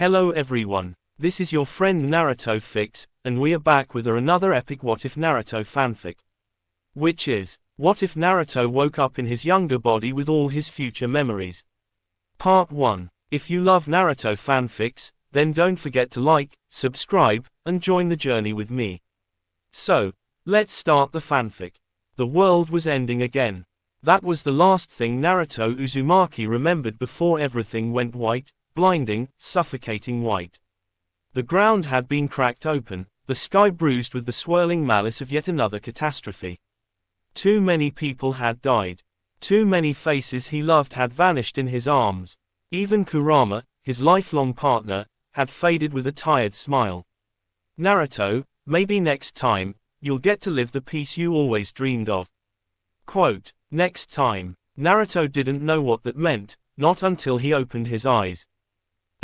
Hello everyone, this is your friend Naruto Fix, and we are back with another epic What If Naruto fanfic. Which is, what if Naruto woke up in his younger body with all his future memories? Part 1. If you love Naruto fanfics, then don't forget to like, subscribe, and join the journey with me. So, let's start the fanfic. The world was ending again. That was the last thing Naruto Uzumaki remembered before everything went white, blinding, suffocating white. The ground had been cracked open, the sky bruised with the swirling malice of yet another catastrophe. Too many people had died. Too many faces he loved had vanished in his arms. Even Kurama, his lifelong partner, had faded with a tired smile. Naruto, maybe next time, you'll get to live the peace you always dreamed of. Quote, next time. Naruto didn't know what that meant, not until he opened his eyes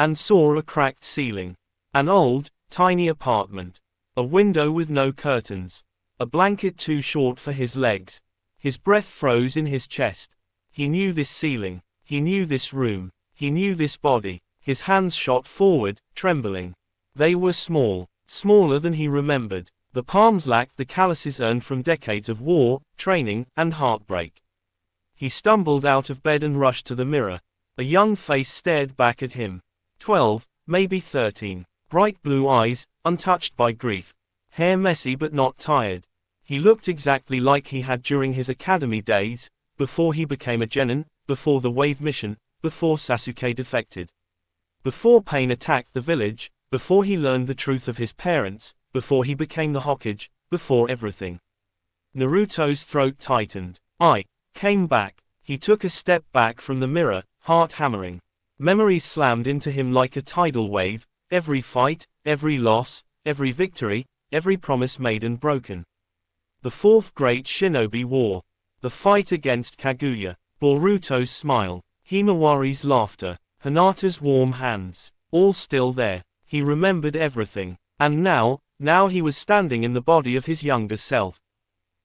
and saw a cracked ceiling. An old, tiny apartment. A window with no curtains. A blanket too short for his legs. His breath froze in his chest. He knew this ceiling. He knew this room. He knew this body. His hands shot forward, trembling. They were small. Smaller than he remembered. The palms lacked the calluses earned from decades of war, training, and heartbreak. He stumbled out of bed and rushed to the mirror. A young face stared back at him. 12, maybe 13. Bright blue eyes, untouched by grief. Hair messy but not tired. He looked exactly like he had during his academy days, before he became a genin, before the wave mission, before Sasuke defected. Before pain attacked the village, before he learned the truth of his parents, before he became the Hokage, before everything. Naruto's throat tightened. I came back. He took a step back from the mirror, heart hammering. Memories slammed into him like a tidal wave, every fight, every loss, every victory, every promise made and broken. The fourth great shinobi war. The fight against Kaguya. Boruto's smile. Himawari's laughter. Hinata's warm hands. All still there. He remembered everything. And now he was standing in the body of his younger self.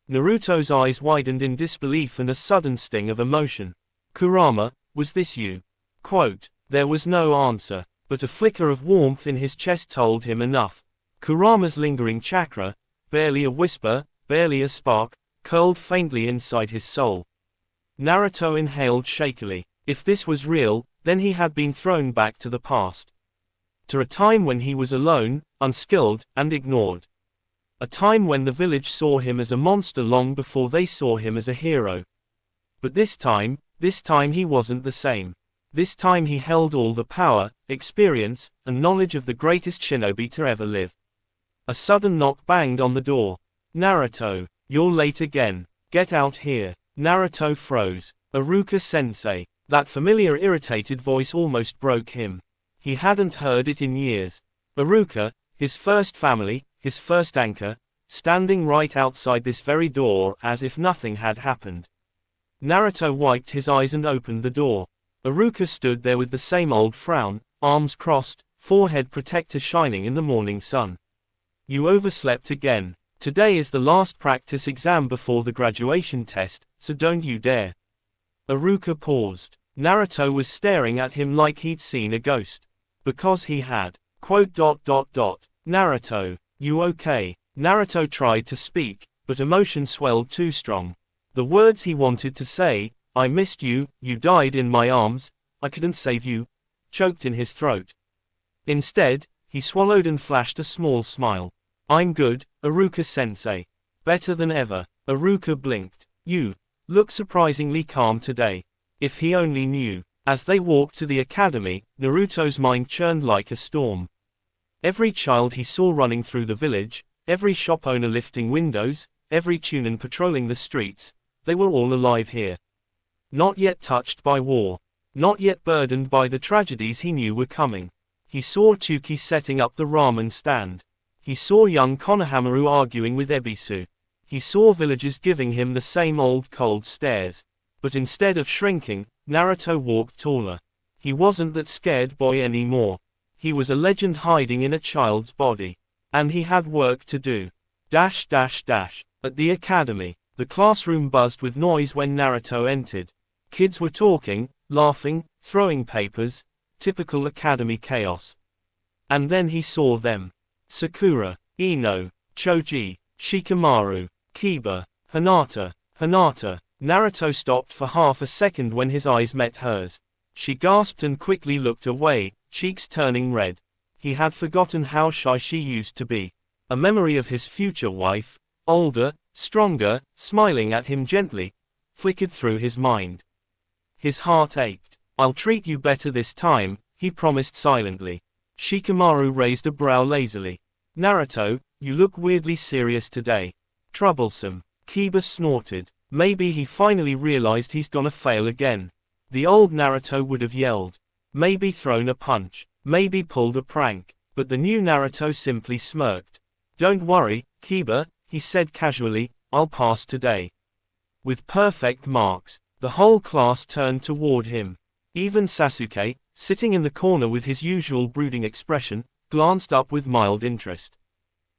Naruto's eyes widened in disbelief and a sudden sting of emotion. Kurama, was this you? Quote, there was no answer, but a flicker of warmth in his chest told him enough. Kurama's lingering chakra, barely a whisper, barely a spark, curled faintly inside his soul. Naruto inhaled shakily. If this was real, then he had been thrown back to the past. To a time when he was alone, unskilled, and ignored. A time when the village saw him as a monster long before they saw him as a hero. But this time he wasn't the same. This time he held all the power, experience, and knowledge of the greatest shinobi to ever live. A sudden knock banged on the door. Naruto, you're late again. Get out here. Naruto froze. Iruka-sensei. That familiar irritated voice almost broke him. He hadn't heard it in years. Iruka, his first family, his first anchor, standing right outside this very door as if nothing had happened. Naruto wiped his eyes and opened the door. Iruka stood there with the same old frown, arms crossed, forehead protector shining in the morning sun. You overslept again. Today is the last practice exam before the graduation test, so don't you dare. Iruka paused. Naruto was staring at him like he'd seen a ghost. Because he had. Quote. Naruto, you okay? Naruto tried to speak, but emotion swelled too strong. The words he wanted to say, I missed you, you died in my arms, I couldn't save you, choked in his throat. Instead, he swallowed and flashed a small smile. I'm good, Iruka-sensei. Better than ever. Iruka blinked. You look surprisingly calm today. If he only knew. As they walked to the academy, Naruto's mind churned like a storm. Every child he saw running through the village, every shop owner lifting windows, every chunin patrolling the streets, they were all alive here. Not yet touched by war. Not yet burdened by the tragedies he knew were coming. He saw Tsuki setting up the ramen stand. He saw young Konohamaru arguing with Ebisu. He saw villagers giving him the same old cold stares. But instead of shrinking, Naruto walked taller. He wasn't that scared boy anymore. He was a legend hiding in a child's body. And he had work to do. At the academy, the classroom buzzed with noise when Naruto entered. Kids were talking, laughing, throwing papers, typical academy chaos. And then he saw them. Sakura, Ino, Choji, Shikamaru, Kiba, Hinata. Naruto stopped for half a second when his eyes met hers. She gasped and quickly looked away, cheeks turning red. He had forgotten how shy she used to be. A memory of his future wife, older, stronger, smiling at him gently, flickered through his mind. His heart ached. "I'll treat you better this time," he promised silently. Shikamaru raised a brow lazily. "Naruto, you look weirdly serious today." "Troublesome." Kiba snorted. Maybe he finally realized he's gonna fail again. The old Naruto would have yelled. Maybe thrown a punch. Maybe pulled a prank. But the new Naruto simply smirked. "Don't worry, Kiba," he said casually, "I'll pass today." With perfect marks, the whole class turned toward him. Even Sasuke, sitting in the corner with his usual brooding expression, glanced up with mild interest.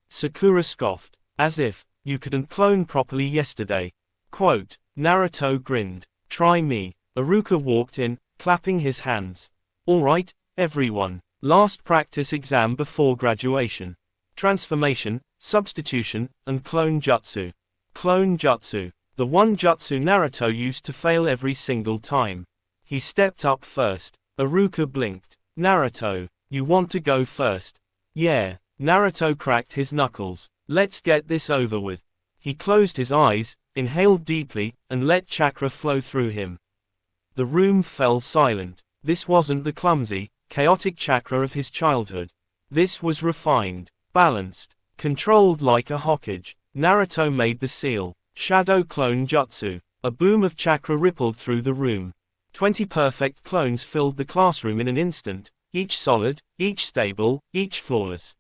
Sakura scoffed. "As if you couldn't clone properly yesterday." Quote. Naruto grinned. "Try me." Iruka walked in, clapping his hands. "All right, everyone. Last practice exam before graduation. Transformation, substitution, and clone jutsu." Clone jutsu. The one jutsu Naruto used to fail every single time. He stepped up first. Iruka blinked. "Naruto, you want to go first?" "Yeah." Naruto cracked his knuckles. "Let's get this over with." He closed his eyes, inhaled deeply, and let chakra flow through him. The room fell silent. This wasn't the clumsy, chaotic chakra of his childhood. This was refined, balanced, controlled like a Hokage. Naruto made the seal. Shadow clone jutsu. A boom of chakra rippled through the room. 20 perfect clones filled the classroom in an instant, each solid, each stable, each flawless.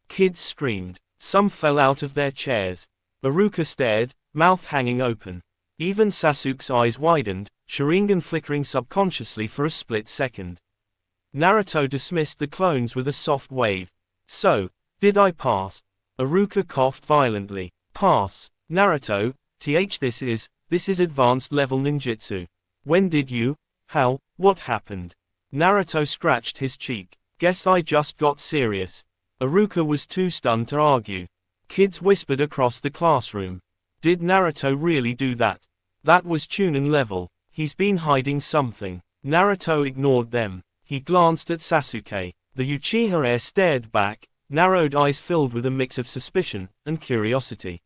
Kids screamed. Some fell out of their chairs. Iruka stared, mouth hanging open. Even Sasuke's eyes widened, Sharingan flickering subconsciously for a split second. Naruto dismissed the clones with a soft wave. "So, did I pass?" Iruka coughed violently. "Pass. Naruto, this is advanced level ninjutsu. When did you? How? What happened?" Naruto scratched his cheek. "Guess I just got serious." Iruka was too stunned to argue. Kids whispered across the classroom. Did Naruto really do that? That was Chunin level. He's been hiding something. Naruto ignored them. He glanced at Sasuke. The Uchiha heir stared back, narrowed eyes filled with a mix of suspicion and curiosity.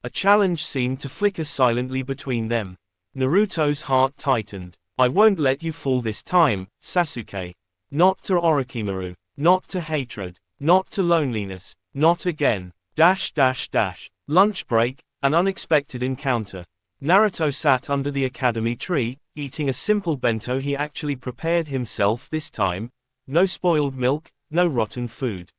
A challenge seemed to flicker silently between them. Naruto's heart tightened. "I won't let you fall this time, Sasuke. Not to Orochimaru. Not to hatred. Not to loneliness. Not again. .. Lunch break, an unexpected encounter. Naruto sat under the academy tree, eating a simple bento he actually prepared himself this time. No spoiled milk, no rotten food.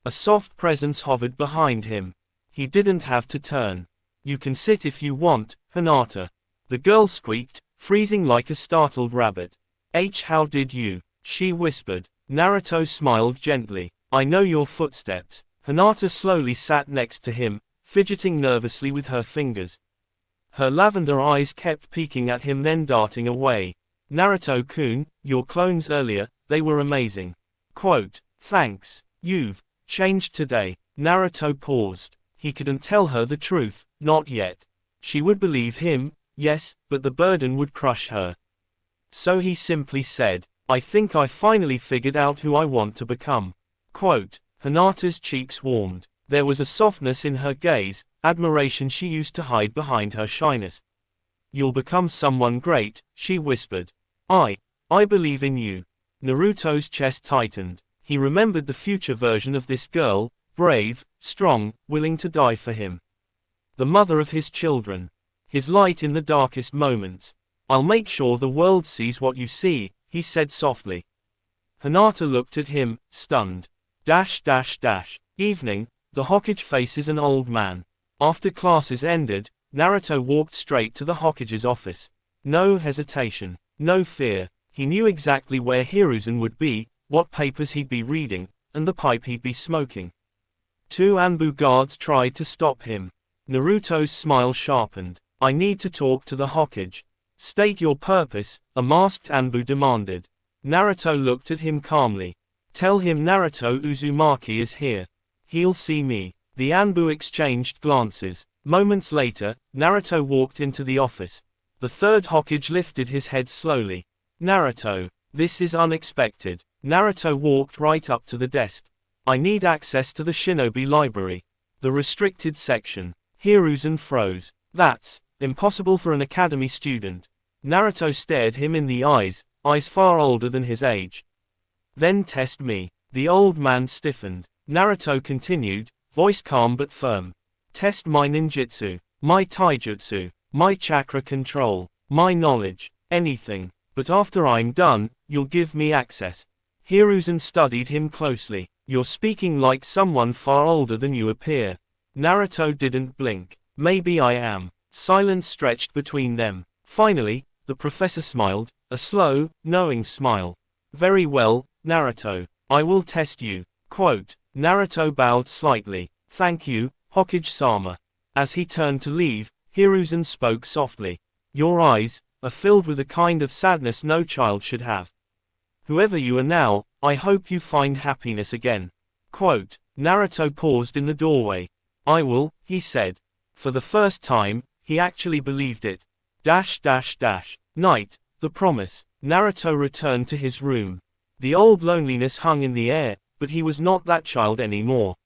A soft presence hovered behind him. He didn't have to turn. "You can sit if you want, Hinata." The girl squeaked, freezing like a startled rabbit. How did you?" she whispered. Naruto smiled gently. "I know your footsteps." Hinata slowly sat next to him, fidgeting nervously with her fingers. Her lavender eyes kept peeking at him then darting away. "Naruto-kun, your clones earlier, they were amazing." Quote. "Thanks. You've changed today." Naruto paused. He couldn't tell her the truth, not yet. She would believe him, yes, but the burden would crush her. So he simply said, "I think I finally figured out who I want to become." Quote. Hinata's cheeks warmed. There was a softness in her gaze, admiration she used to hide behind her shyness. "You'll become someone great," she whispered. I believe in you." Naruto's chest tightened. He remembered the future version of this girl, brave, strong, willing to die for him. The mother of his children. His light in the darkest moments. "I'll make sure the world sees what you see," he said softly. Hinata looked at him, stunned. Evening, the Hokage faces an old man. After classes ended, Naruto walked straight to the Hokage's office. No hesitation, no fear. He knew exactly where Hiruzen would be, what papers he'd be reading, and the pipe he'd be smoking. 2 Anbu guards tried to stop him. Naruto's smile sharpened. "I need to talk to the Hokage." "State your purpose," a masked Anbu demanded. Naruto looked at him calmly. Tell him Naruto Uzumaki is here. He'll see me. The Anbu exchanged glances. Moments later, Naruto walked into the office. The third Hokage lifted his head slowly. Naruto, this is unexpected. Naruto walked right up to the desk. I need access to the Shinobi Library. The restricted section. Hiruzen froze. That's impossible for an academy student. Naruto stared him in the eyes far older than his age. Then test me. The old man stiffened. Naruto continued, voice calm but firm. Test my ninjutsu, my taijutsu, my chakra control, my knowledge, anything. But after I'm done, you'll give me access. Hiruzen studied him closely. You're speaking like someone far older than you appear. Naruto didn't blink. Maybe I am. Silence stretched between them. Finally, the professor smiled, a slow, knowing smile. Very well, Naruto. I will test you. Quote. Naruto bowed slightly. Thank you, Hokage-sama. As he turned to leave, Hiruzen spoke softly. Your eyes are filled with a kind of sadness no child should have. Whoever you are now, I hope you find happiness again. Quote. Naruto paused in the doorway. I will, he said. For the first time, he actually believed it. Night, the promise. Naruto returned to his room. The old loneliness hung in the air, but he was not that child anymore.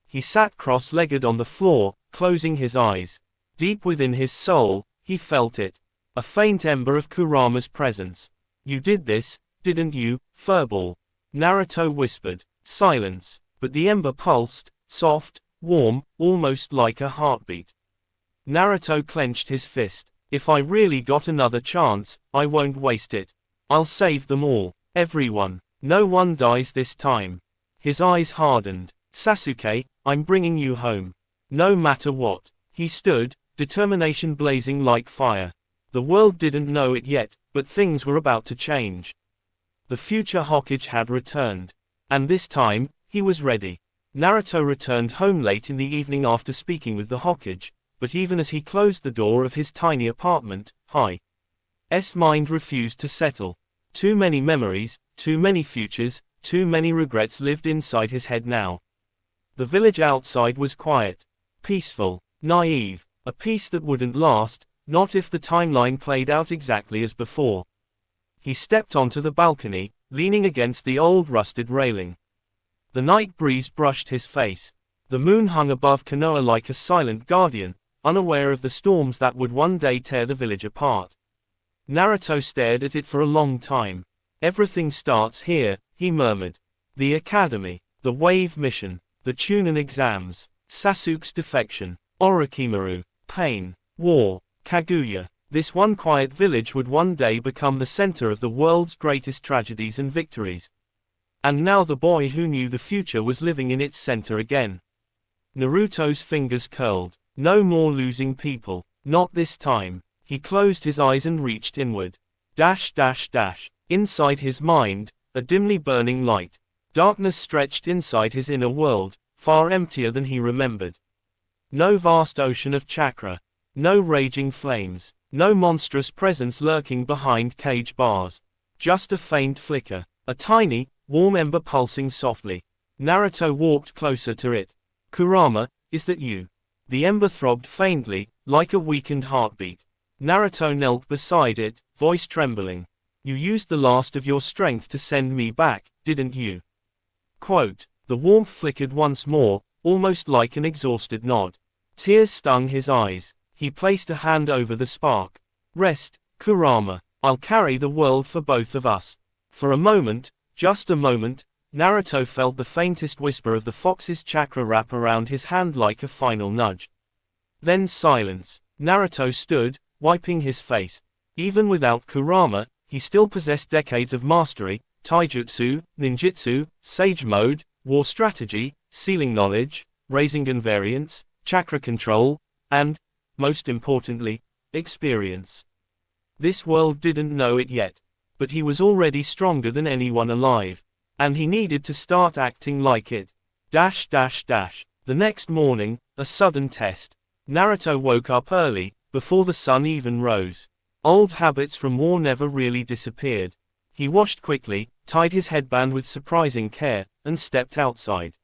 He sat cross-legged on the floor, closing his eyes. Deep within his soul, he felt it. A faint ember of Kurama's presence. You did this, didn't you, furball? Naruto whispered. Silence. But the ember pulsed, soft, warm, almost like a heartbeat. Naruto clenched his fist. If I really got another chance, I won't waste it. I'll save them all. Everyone. No one dies this time. His eyes hardened. Sasuke, I'm bringing you home. No matter what. He stood, determination blazing like fire. The world didn't know it yet, but things were about to change. The future Hokage had returned. And this time, he was ready. Naruto returned home late in the evening after speaking with the Hokage, but even as he closed the door of his tiny apartment, his mind refused to settle. Too many memories, too many futures, too many regrets lived inside his head now. The village outside was quiet, peaceful, naive, a peace that wouldn't last, not if the timeline played out exactly as before. He stepped onto the balcony, leaning against the old rusted railing. The night breeze brushed his face. The moon hung above Konoha like a silent guardian, unaware of the storms that would one day tear the village apart. Naruto stared at it for a long time. Everything starts here, he murmured. The academy, the wave mission, the Chunin exams, Sasuke's defection, Orochimaru, pain, war, Kaguya. This one quiet village would one day become the center of the world's greatest tragedies and victories. And now the boy who knew the future was living in its center again. Naruto's fingers curled. No more losing people. Not this time. He closed his eyes and reached inward. Inside his mind, a dimly burning light. Darkness stretched inside his inner world, far emptier than he remembered. No vast ocean of chakra. No raging flames. No monstrous presence lurking behind cage bars. Just a faint flicker. A tiny, warm ember pulsing softly. Naruto walked closer to it. Kurama, is that you? The ember throbbed faintly, like a weakened heartbeat. Naruto knelt beside it, voice trembling. You used the last of your strength to send me back, didn't you? Quote. The warmth flickered once more, almost like an exhausted nod. Tears stung his eyes. He placed a hand over the spark. Rest, Kurama. I'll carry the world for both of us. For a moment, just a moment, Naruto felt the faintest whisper of the fox's chakra wrap around his hand like a final nudge. Then silence. Naruto stood, wiping his face. Even without Kurama, he still possessed decades of mastery, taijutsu, ninjutsu, sage mode, war strategy, sealing knowledge, Rasengan variants, chakra control, and, most importantly, experience. This world didn't know it yet, but he was already stronger than anyone alive. And he needed to start acting like it. The next morning, a sudden test. Naruto woke up early, before the sun even rose. Old habits from war never really disappeared. He washed quickly, tied his headband with surprising care, and stepped outside.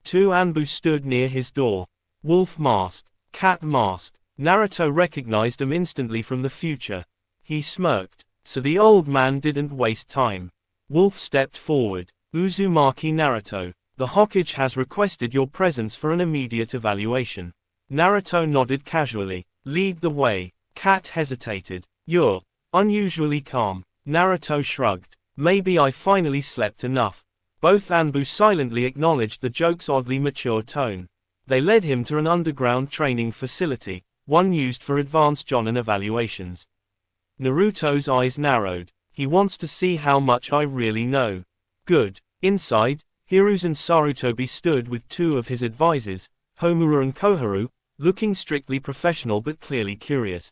Two Anbu stood near his door. Wolf mask, cat mask. Naruto recognized them instantly from the future. He smirked. So the old man didn't waste time. Wolf stepped forward. Uzumaki Naruto, the Hokage has requested your presence for an immediate evaluation. Naruto nodded casually. Lead the way. Cat hesitated. You're unusually calm. Naruto shrugged. Maybe I finally slept enough. Both Anbu silently acknowledged the joke's oddly mature tone. They led him to an underground training facility, one used for advanced Jonin evaluations. Naruto's eyes narrowed. He wants to see how much I really know. Good. Inside, Hiruzen Sarutobi stood with two of his advisors, Homura and Koharu, looking strictly professional but clearly curious.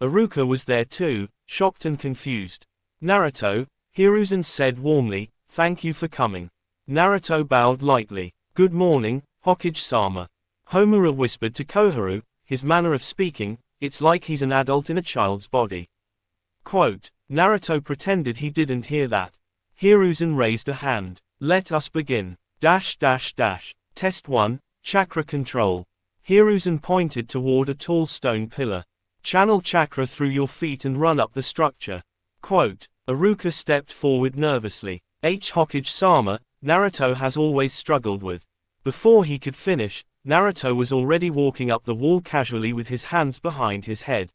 Iruka was there too, shocked and confused. Naruto, Hiruzen said warmly, thank you for coming. Naruto bowed lightly. Good morning, Hokage-sama. Homura whispered to Koharu, his manner of speaking, it's like he's an adult in a child's body. Quote, Naruto pretended he didn't hear that. Hiruzen raised a hand. Let us begin. Test 1, Chakra Control. Hiruzen pointed toward a tall stone pillar. Channel chakra through your feet and run up the structure. Quote, Iruka stepped forward nervously. Hokage-sama, Naruto has always struggled with. Before he could finish, Naruto was already walking up the wall casually with his hands behind his head.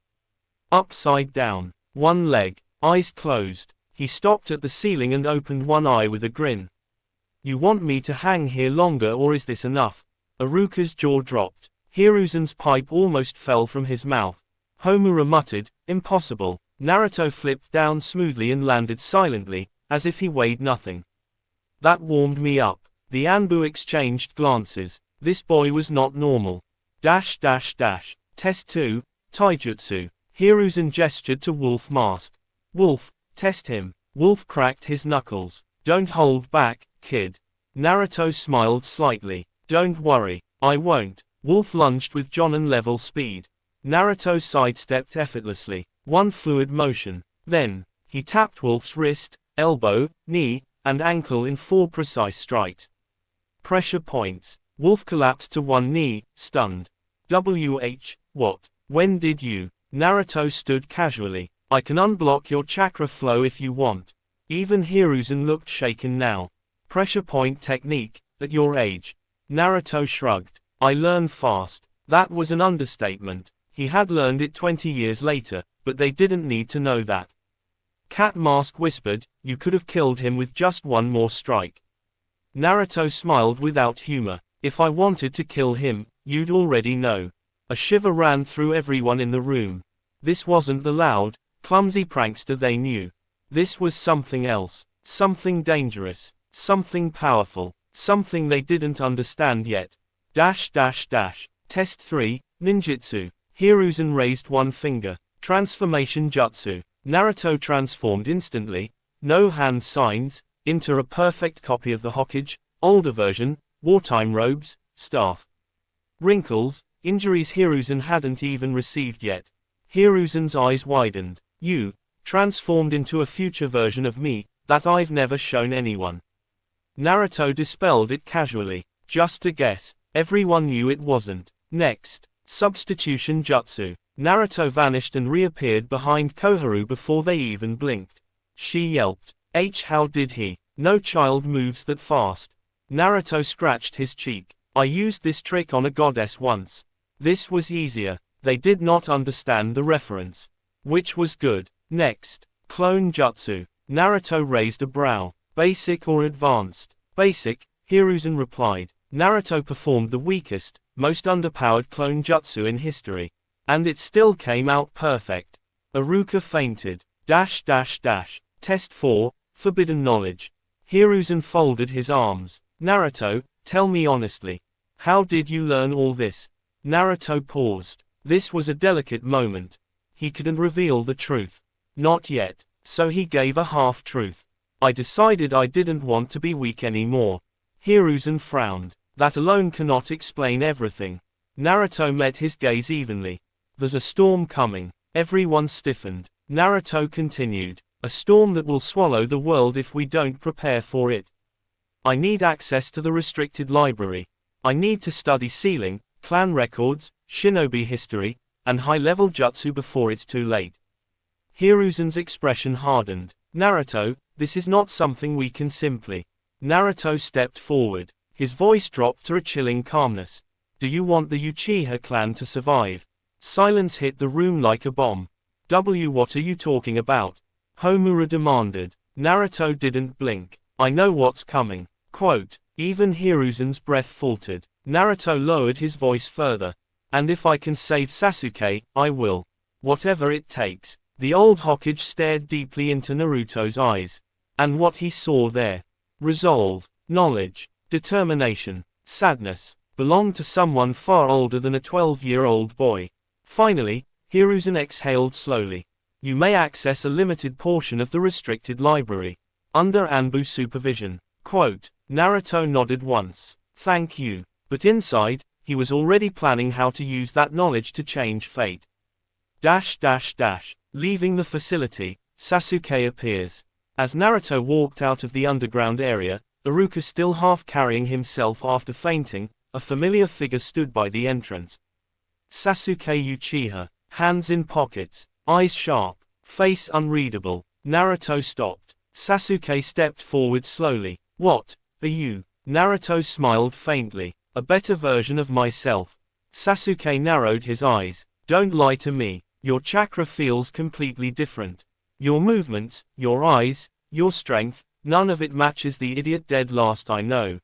Upside down. One leg, eyes closed. He stopped at the ceiling and opened one eye with a grin. You want me to hang here longer or is this enough? Iruka's jaw dropped. Hiruzen's pipe almost fell from his mouth. Homura muttered, impossible. Naruto flipped down smoothly and landed silently, as if he weighed nothing. That warmed me up. The Anbu exchanged glances. This boy was not normal. Test 2, Taijutsu. Hiruzen gestured to Wolf Mask. Wolf, test him. Wolf cracked his knuckles. Don't hold back, kid. Naruto smiled slightly. Don't worry, I won't. Wolf lunged with Jonin level speed. Naruto sidestepped effortlessly. One fluid motion. Then, he tapped Wolf's wrist, elbow, knee, and ankle in 4 precise strikes. Pressure points. Wolf collapsed to one knee, stunned. What? When did you? Naruto stood casually. I can unblock your chakra flow if you want. Even Hiruzen looked shaken now. Pressure point technique, at your age. Naruto shrugged. I learn fast. That was an understatement. He had learned it 20 years later, but they didn't need to know that. Cat Mask whispered, you could have killed him with just one more strike. Naruto smiled without humor. If I wanted to kill him, you'd already know. A shiver ran through everyone in the room. This wasn't the loud, clumsy prankster they knew. This was something else. Something dangerous. Something powerful. Something they didn't understand yet. Test 3, Ninjutsu. Hiruzen raised one finger. Transformation Jutsu. Naruto transformed instantly. No hand signs, into a perfect copy of the Hokage, older version, wartime robes, staff. Wrinkles, injuries Hiruzen hadn't even received yet. Hiruzen's eyes widened. You, transformed into a future version of me, that I've never shown anyone. Naruto dispelled it casually. Just a guess. Everyone knew it wasn't. Next, Substitution Jutsu. Naruto vanished and reappeared behind Koharu before they even blinked. She yelped. How did he? No child moves that fast. Naruto scratched his cheek. I used this trick on a goddess once. This was easier. They did not understand the reference. Which was good. Next, Clone Jutsu. Naruto raised a brow. Basic or advanced? Basic, Hiruzen replied. Naruto performed the weakest, most underpowered clone jutsu in history. And it still came out perfect. Iruka fainted. Test 4, Forbidden Knowledge. Hiruzen folded his arms. Naruto, tell me honestly. How did you learn all this? Naruto paused. This was a delicate moment. He couldn't reveal the truth. Not yet. So he gave a half-truth. I decided I didn't want to be weak anymore. Hiruzen frowned. That alone cannot explain everything. Naruto met his gaze evenly. There's a storm coming. Everyone stiffened. Naruto continued. A storm that will swallow the world if we don't prepare for it. I need access to the restricted library. I need to study sealing, clan records, shinobi history, and high-level jutsu before it's too late. Hiruzen's expression hardened. Naruto, this is not something we can simply. Naruto stepped forward. His voice dropped to a chilling calmness. Do you want the Uchiha clan to survive? Silence hit the room like a bomb. What are you talking about? Homura demanded. Naruto didn't blink. I know what's coming. Quote, even Hiruzen's breath faltered. Naruto lowered his voice further. And if I can save Sasuke, I will. Whatever it takes. The old Hokage stared deeply into Naruto's eyes. And what he saw there. Resolve, knowledge, determination, sadness, belonged to someone far older than a 12-year-old boy. Finally, Hiruzen exhaled slowly. You may access a limited portion of the restricted library. Under Anbu supervision. Quote, Naruto nodded once. Thank you. But inside, he was already planning how to use that knowledge to change fate. Leaving the facility, Sasuke appears. As Naruto walked out of the underground area, Iruka still half carrying himself after fainting, a familiar figure stood by the entrance. Sasuke Uchiha, hands in pockets, eyes sharp, face unreadable. Naruto stopped. Sasuke stepped forward slowly. What, are you? Naruto smiled faintly. A better version of myself. Sasuke narrowed his eyes. Don't lie to me. Your chakra feels completely different. Your movements, your eyes, your strength, none of it matches the idiot dead last I know.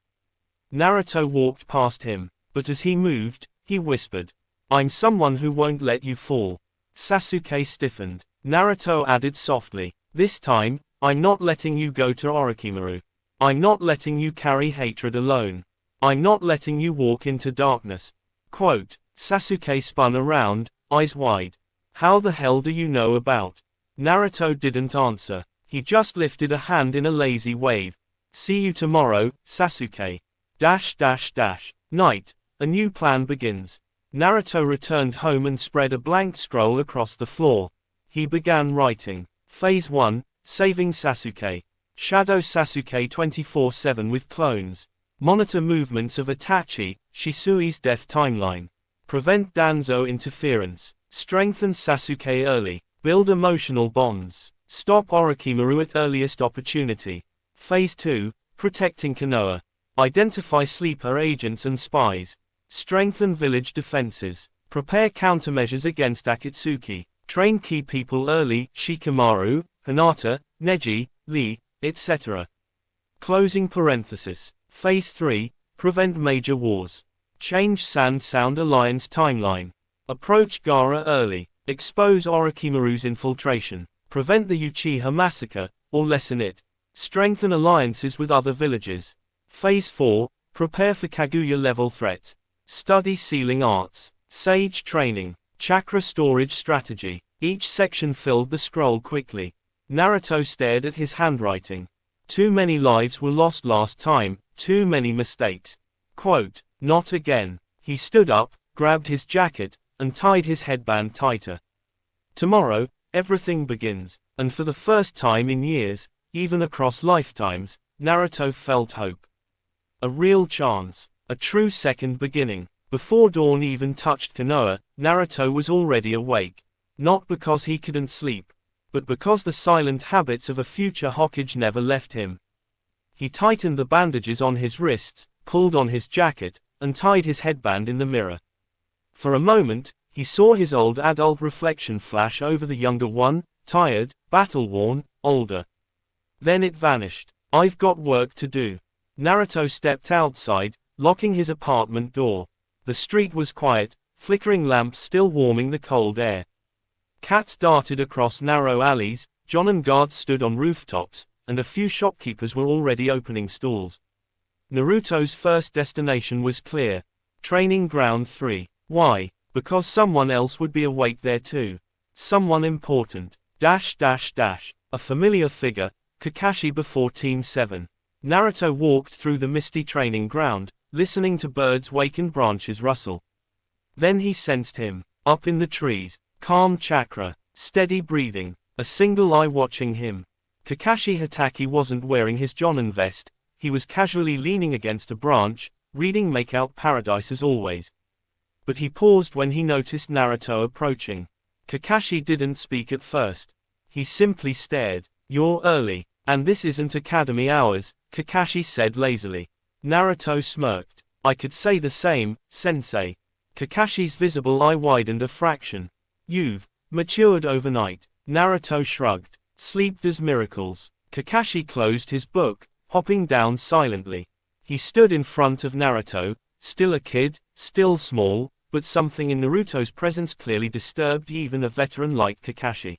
Naruto walked past him, but as he moved, he whispered. I'm someone who won't let you fall. Sasuke stiffened. Naruto added softly. This time, I'm not letting you go to Orochimaru. I'm not letting you carry hatred alone. I'm not letting you walk into darkness. Quote, Sasuke spun around, eyes wide. How the hell do you know about? Naruto didn't answer. He just lifted a hand in a lazy wave. See you tomorrow, Sasuke. Night. A new plan begins. Naruto returned home and spread a blank scroll across the floor. He began writing. Phase 1, Saving Sasuke. Shadow Sasuke 24/7 with clones. Monitor movements of Itachi, Shisui's death timeline. Prevent Danzo interference. Strengthen Sasuke early. Build emotional bonds. Stop Orochimaru at earliest opportunity. Phase 2, Protecting Konoha. Identify sleeper agents and spies. Strengthen village defenses. Prepare countermeasures against Akatsuki. Train key people early, Shikamaru, Hinata, Neji, Lee, etc. Closing parenthesis. Phase 3, Prevent major wars. Change Sand Sound Alliance timeline. Approach Gaara early. Expose Orochimaru's infiltration. Prevent the Uchiha massacre, or lessen it. Strengthen alliances with other villages. Phase 4, Prepare for Kaguya-level threats. Study sealing arts. Sage training. Chakra storage strategy. Each section filled the scroll quickly. Naruto stared at his handwriting. Too many lives were lost last time, too many mistakes. Quote, not again. He stood up, grabbed his jacket, and tied his headband tighter. Tomorrow, everything begins, and for the first time in years, even across lifetimes, Naruto felt hope. A real chance, a true second beginning. Before dawn even touched Konoha, Naruto was already awake. Not because he couldn't sleep, but because the silent habits of a future Hokage never left him. He tightened the bandages on his wrists, pulled on his jacket, and tied his headband in the mirror. For a moment, he saw his old adult reflection flash over the younger one, tired, battle-worn, older. Then it vanished. I've got work to do. Naruto stepped outside, locking his apartment door. The street was quiet, flickering lamps still warming the cold air. Cats darted across narrow alleys, Jonin guards stood on rooftops, and a few shopkeepers were already opening stalls. Naruto's first destination was clear. Training Ground 3. Why? Because someone else would be awake there too. Someone important. A familiar figure, Kakashi before Team 7. Naruto walked through the misty training ground, listening to birds wake and branches rustle. Then he sensed him. Up in the trees. Calm chakra. Steady breathing. A single eye watching him. Kakashi Hatake wasn't wearing his Jonin vest, he was casually leaning against a branch, reading Make Out Paradise as always. But he paused when he noticed Naruto approaching. Kakashi didn't speak at first. He simply stared. "You're early, and this isn't academy hours," Kakashi said lazily. Naruto smirked. "I could say the same, sensei." Kakashi's visible eye widened a fraction. "You've matured overnight." Naruto shrugged. "Sleep does miracles." Kakashi closed his book, hopping down silently. He stood in front of Naruto, still a kid, still small, but something in Naruto's presence clearly disturbed even a veteran like Kakashi.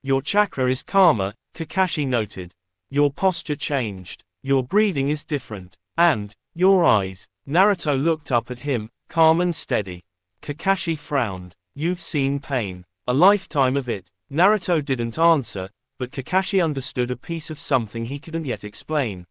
"Your chakra is calmer," Kakashi noted. "Your posture changed. Your breathing is different. And your eyes." Naruto looked up at him, calm and steady. Kakashi frowned. "You've seen pain. A lifetime of it." Naruto didn't answer, but Kakashi understood a piece of something he couldn't yet explain.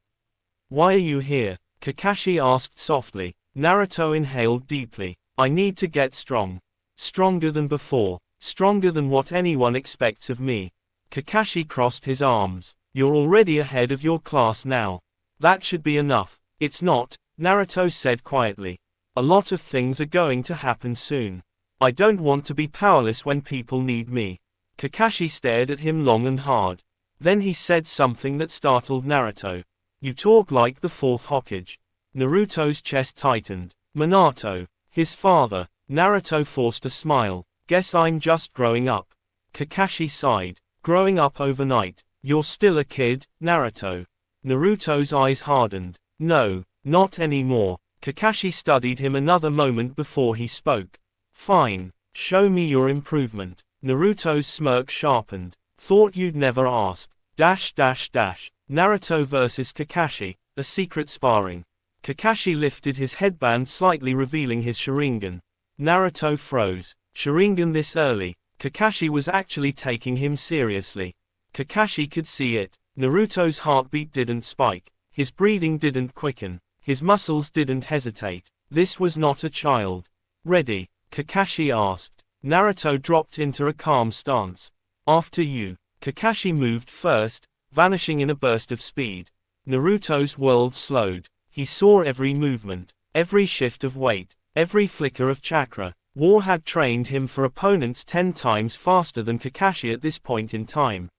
"Why are you here?" Kakashi asked softly. Naruto inhaled deeply. "I need to get strong. Stronger than before. Stronger than what anyone expects of me." Kakashi crossed his arms. "You're already ahead of your class now. That should be enough." "It's not," Naruto said quietly. "A lot of things are going to happen soon. I don't want to be powerless when people need me." Kakashi stared at him long and hard. Then he said something that startled Naruto. "You talk like the fourth Hokage." Naruto's chest tightened. "Minato, his father." Naruto forced a smile. "Guess I'm just growing up." Kakashi sighed. "Growing up overnight. You're still a kid, Naruto." Naruto's eyes hardened. "No, not anymore." Kakashi studied him another moment before he spoke. "Fine. Show me your improvement." Naruto's smirk sharpened. "Thought you'd never ask. Naruto versus Kakashi, a secret sparring." Kakashi lifted his headband slightly, revealing his Sharingan. Naruto froze. Sharingan this early? Kakashi was actually taking him seriously. Kakashi could see it. Naruto's heartbeat didn't spike. His breathing didn't quicken. His muscles didn't hesitate. This was not a child. "Ready?" Kakashi asked. Naruto dropped into a calm stance. "After you." Kakashi moved first, vanishing in a burst of speed. Naruto's world slowed. He saw every movement, every shift of weight, every flicker of chakra. War had trained him for opponents 10 times faster than Kakashi at this point in time.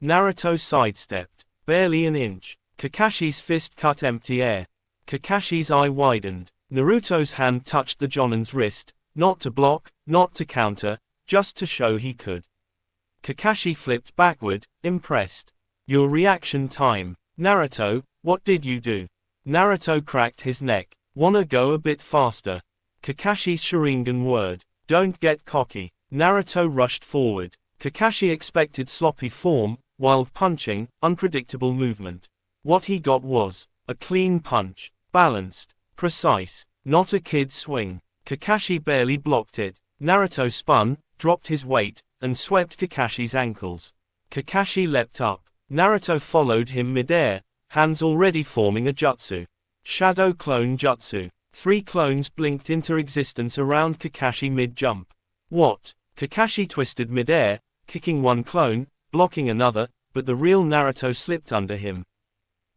Naruto sidestepped. Barely an inch. Kakashi's fist cut empty air. Kakashi's eye widened. Naruto's hand touched the Jonin's wrist, not to block, not to counter, just to show he could. Kakashi flipped backward, impressed. "Your reaction time. Naruto, what did you do?" Naruto cracked his neck. "Wanna go a bit faster?" Kakashi's Sharingan word. "Don't get cocky." Naruto rushed forward. Kakashi expected sloppy form, wild punching, unpredictable movement. What he got was a clean punch, balanced, precise, not a kid swing. Kakashi barely blocked it. Naruto spun, dropped his weight, and swept Kakashi's ankles. Kakashi leapt up. Naruto followed him midair, hands already forming a jutsu. Shadow Clone Jutsu. 3 clones blinked into existence around Kakashi mid-jump. What? Kakashi twisted midair, kicking one clone, blocking another, but the real Naruto slipped under him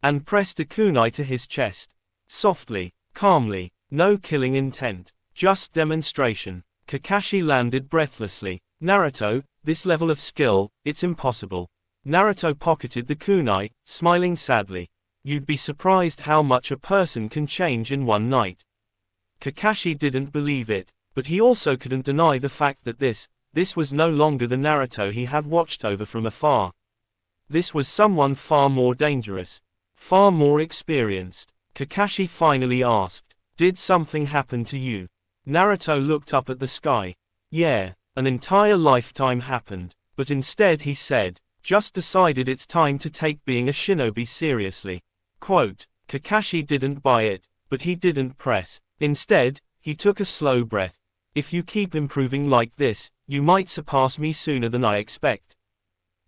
and pressed a kunai to his chest. Softly, calmly, no killing intent, just demonstration. Kakashi landed breathlessly. "Naruto, this level of skill, it's impossible." Naruto pocketed the kunai, smiling sadly. "You'd be surprised how much a person can change in one night." Kakashi didn't believe it, but he also couldn't deny the fact that this was no longer the Naruto he had watched over from afar. This was someone far more dangerous, far more experienced. Kakashi finally asked, "Did something happen to you?" Naruto looked up at the sky. "Yeah, an entire lifetime happened, but instead he said, just decided it's time to take being a shinobi seriously." Quote, Kakashi didn't buy it, but he didn't press. Instead, he took a slow breath. "If you keep improving like this, you might surpass me sooner than I expect."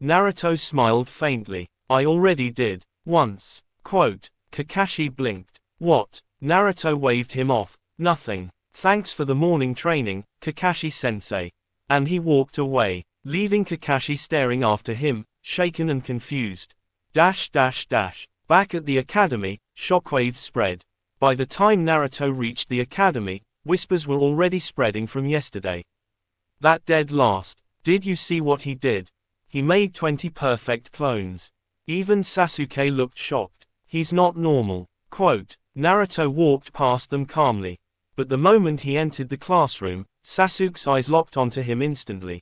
Naruto smiled faintly. "I already did. Once." Quote, Kakashi blinked. "What?" Naruto waved him off. "Nothing. Thanks for the morning training, Kakashi-sensei." And he walked away. leaving Kakashi staring after him, shaken and confused. Back at the academy, shockwaves spread. By the time Naruto reached the academy, whispers were already spreading from yesterday. That dead last. Did you see what he did? He made 20 perfect clones. Even Sasuke looked shocked. He's not normal. Quote, Naruto walked past them calmly. But the moment he entered the classroom, Sasuke's eyes locked onto him instantly.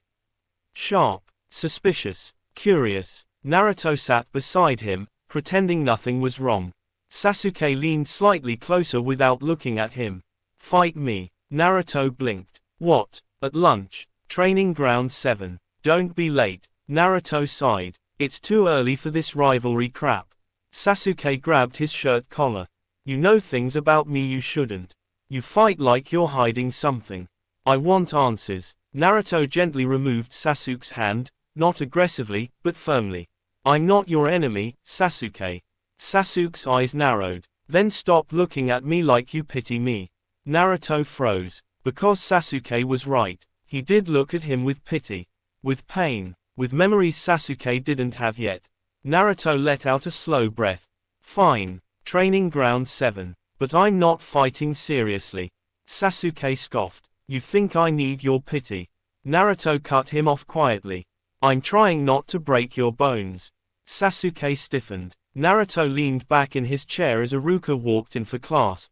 Sharp, suspicious, curious. Naruto sat beside him, pretending nothing was wrong. Sasuke leaned slightly closer without looking at him. Fight me. Naruto blinked. What? At lunch? Training ground 7. Don't be late. Naruto sighed. It's too early for this rivalry crap. Sasuke grabbed his shirt collar. You know things about me you shouldn't. You fight like you're hiding something. I want answers. Naruto gently removed Sasuke's hand, not aggressively, but firmly. I'm not your enemy, Sasuke. Sasuke's eyes narrowed. Then stop looking at me like you pity me. Naruto froze. Because Sasuke was right. He did look at him with pity. With pain. With memories Sasuke didn't have yet. Naruto let out a slow breath. Fine. Training ground 7. But I'm not fighting seriously. Sasuke scoffed. You think I need your pity? Naruto cut him off quietly. I'm trying not to break your bones. Sasuke stiffened. Naruto leaned back in his chair as Iruka walked in for class.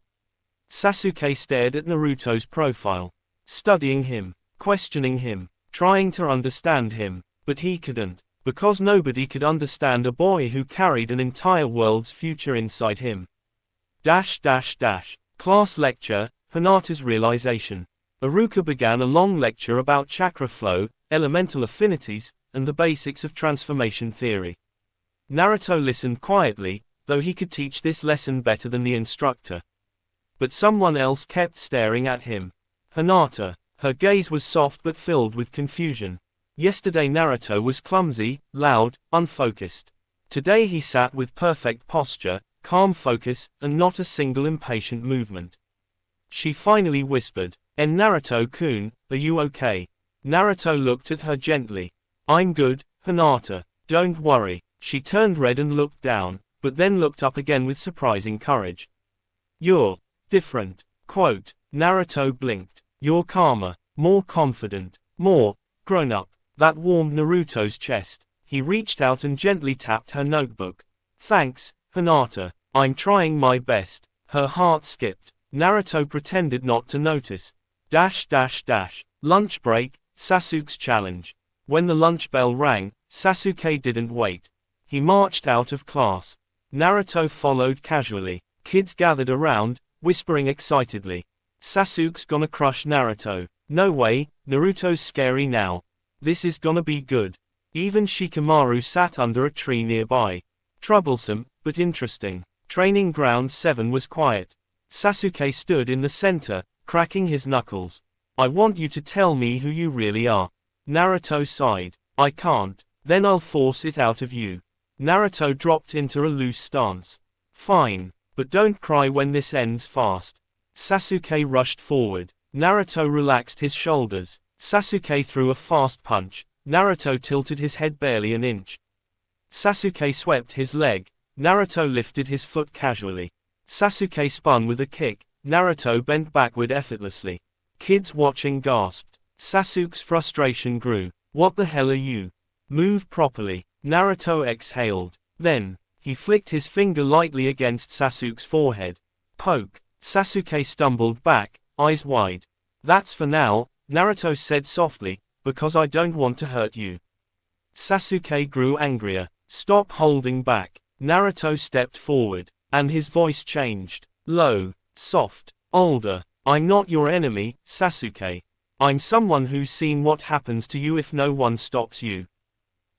Sasuke stared at Naruto's profile. Studying him. Questioning him. Trying to understand him. But he couldn't. Because nobody could understand a boy who carried an entire world's future inside him. Class lecture, Hinata's realization. Iruka began a long lecture about chakra flow, elemental affinities, and the basics of transformation theory. Naruto listened quietly, though he could teach this lesson better than the instructor. But someone else kept staring at him. Hinata. Her gaze was soft but filled with confusion. Yesterday Naruto was clumsy, loud, unfocused. Today he sat with perfect posture, calm focus, and not a single impatient movement. She finally whispered, Naruto-kun, are you okay? Naruto looked at her gently. I'm good, Hinata. Don't worry. She turned red and looked down, but then looked up again with surprising courage. You're different. Quote, Naruto blinked. You're calmer, more confident, more grown-up. That warmed Naruto's chest. He reached out and gently tapped her notebook. Thanks, Hinata. I'm trying my best. Her heart skipped. Naruto pretended not to notice. Lunch break, Sasuke's challenge. When the lunch bell rang, Sasuke didn't wait. He marched out of class. Naruto followed casually. Kids gathered around, whispering excitedly. Sasuke's gonna crush Naruto. No way, Naruto's scary now. This is gonna be good. Even Shikamaru sat under a tree nearby. Troublesome, but interesting. Training ground 7 was quiet. Sasuke stood in the center, cracking his knuckles. I want you to tell me who you really are. Naruto sighed. I can't. Then I'll force it out of you. Naruto dropped into a loose stance. Fine. But don't cry when this ends fast. Sasuke rushed forward. Naruto relaxed his shoulders. Sasuke threw a fast punch. Naruto tilted his head barely an inch. Sasuke swept his leg. Naruto lifted his foot casually. Sasuke spun with a kick. Naruto bent backward effortlessly. Kids watching gasped. Sasuke's frustration grew. What the hell are you? Move properly. Naruto exhaled. Then, he flicked his finger lightly against Sasuke's forehead. Poke. Sasuke stumbled back, eyes wide. That's for now, Naruto said softly, because I don't want to hurt you. Sasuke grew angrier. Stop holding back. Naruto stepped forward, and his voice changed. Low, soft, older. I'm not your enemy, Sasuke. I'm someone who's seen what happens to you if no one stops you.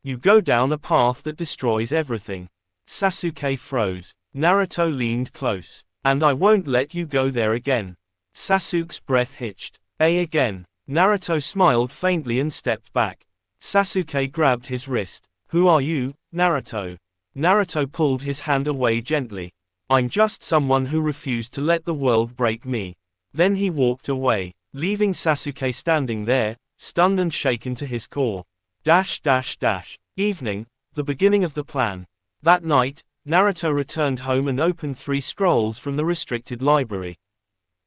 You go down a path that destroys everything. Sasuke froze. Naruto leaned close. And I won't let you go there again. Sasuke's breath hitched. Again. Naruto smiled faintly and stepped back. Sasuke grabbed his wrist. Who are you, Naruto? Naruto pulled his hand away gently. I'm just someone who refused to let the world break me. Then he walked away, leaving Sasuke standing there, stunned and shaken to his core. Evening, the beginning of the plan. That night, Naruto returned home and opened 3 scrolls from the restricted library.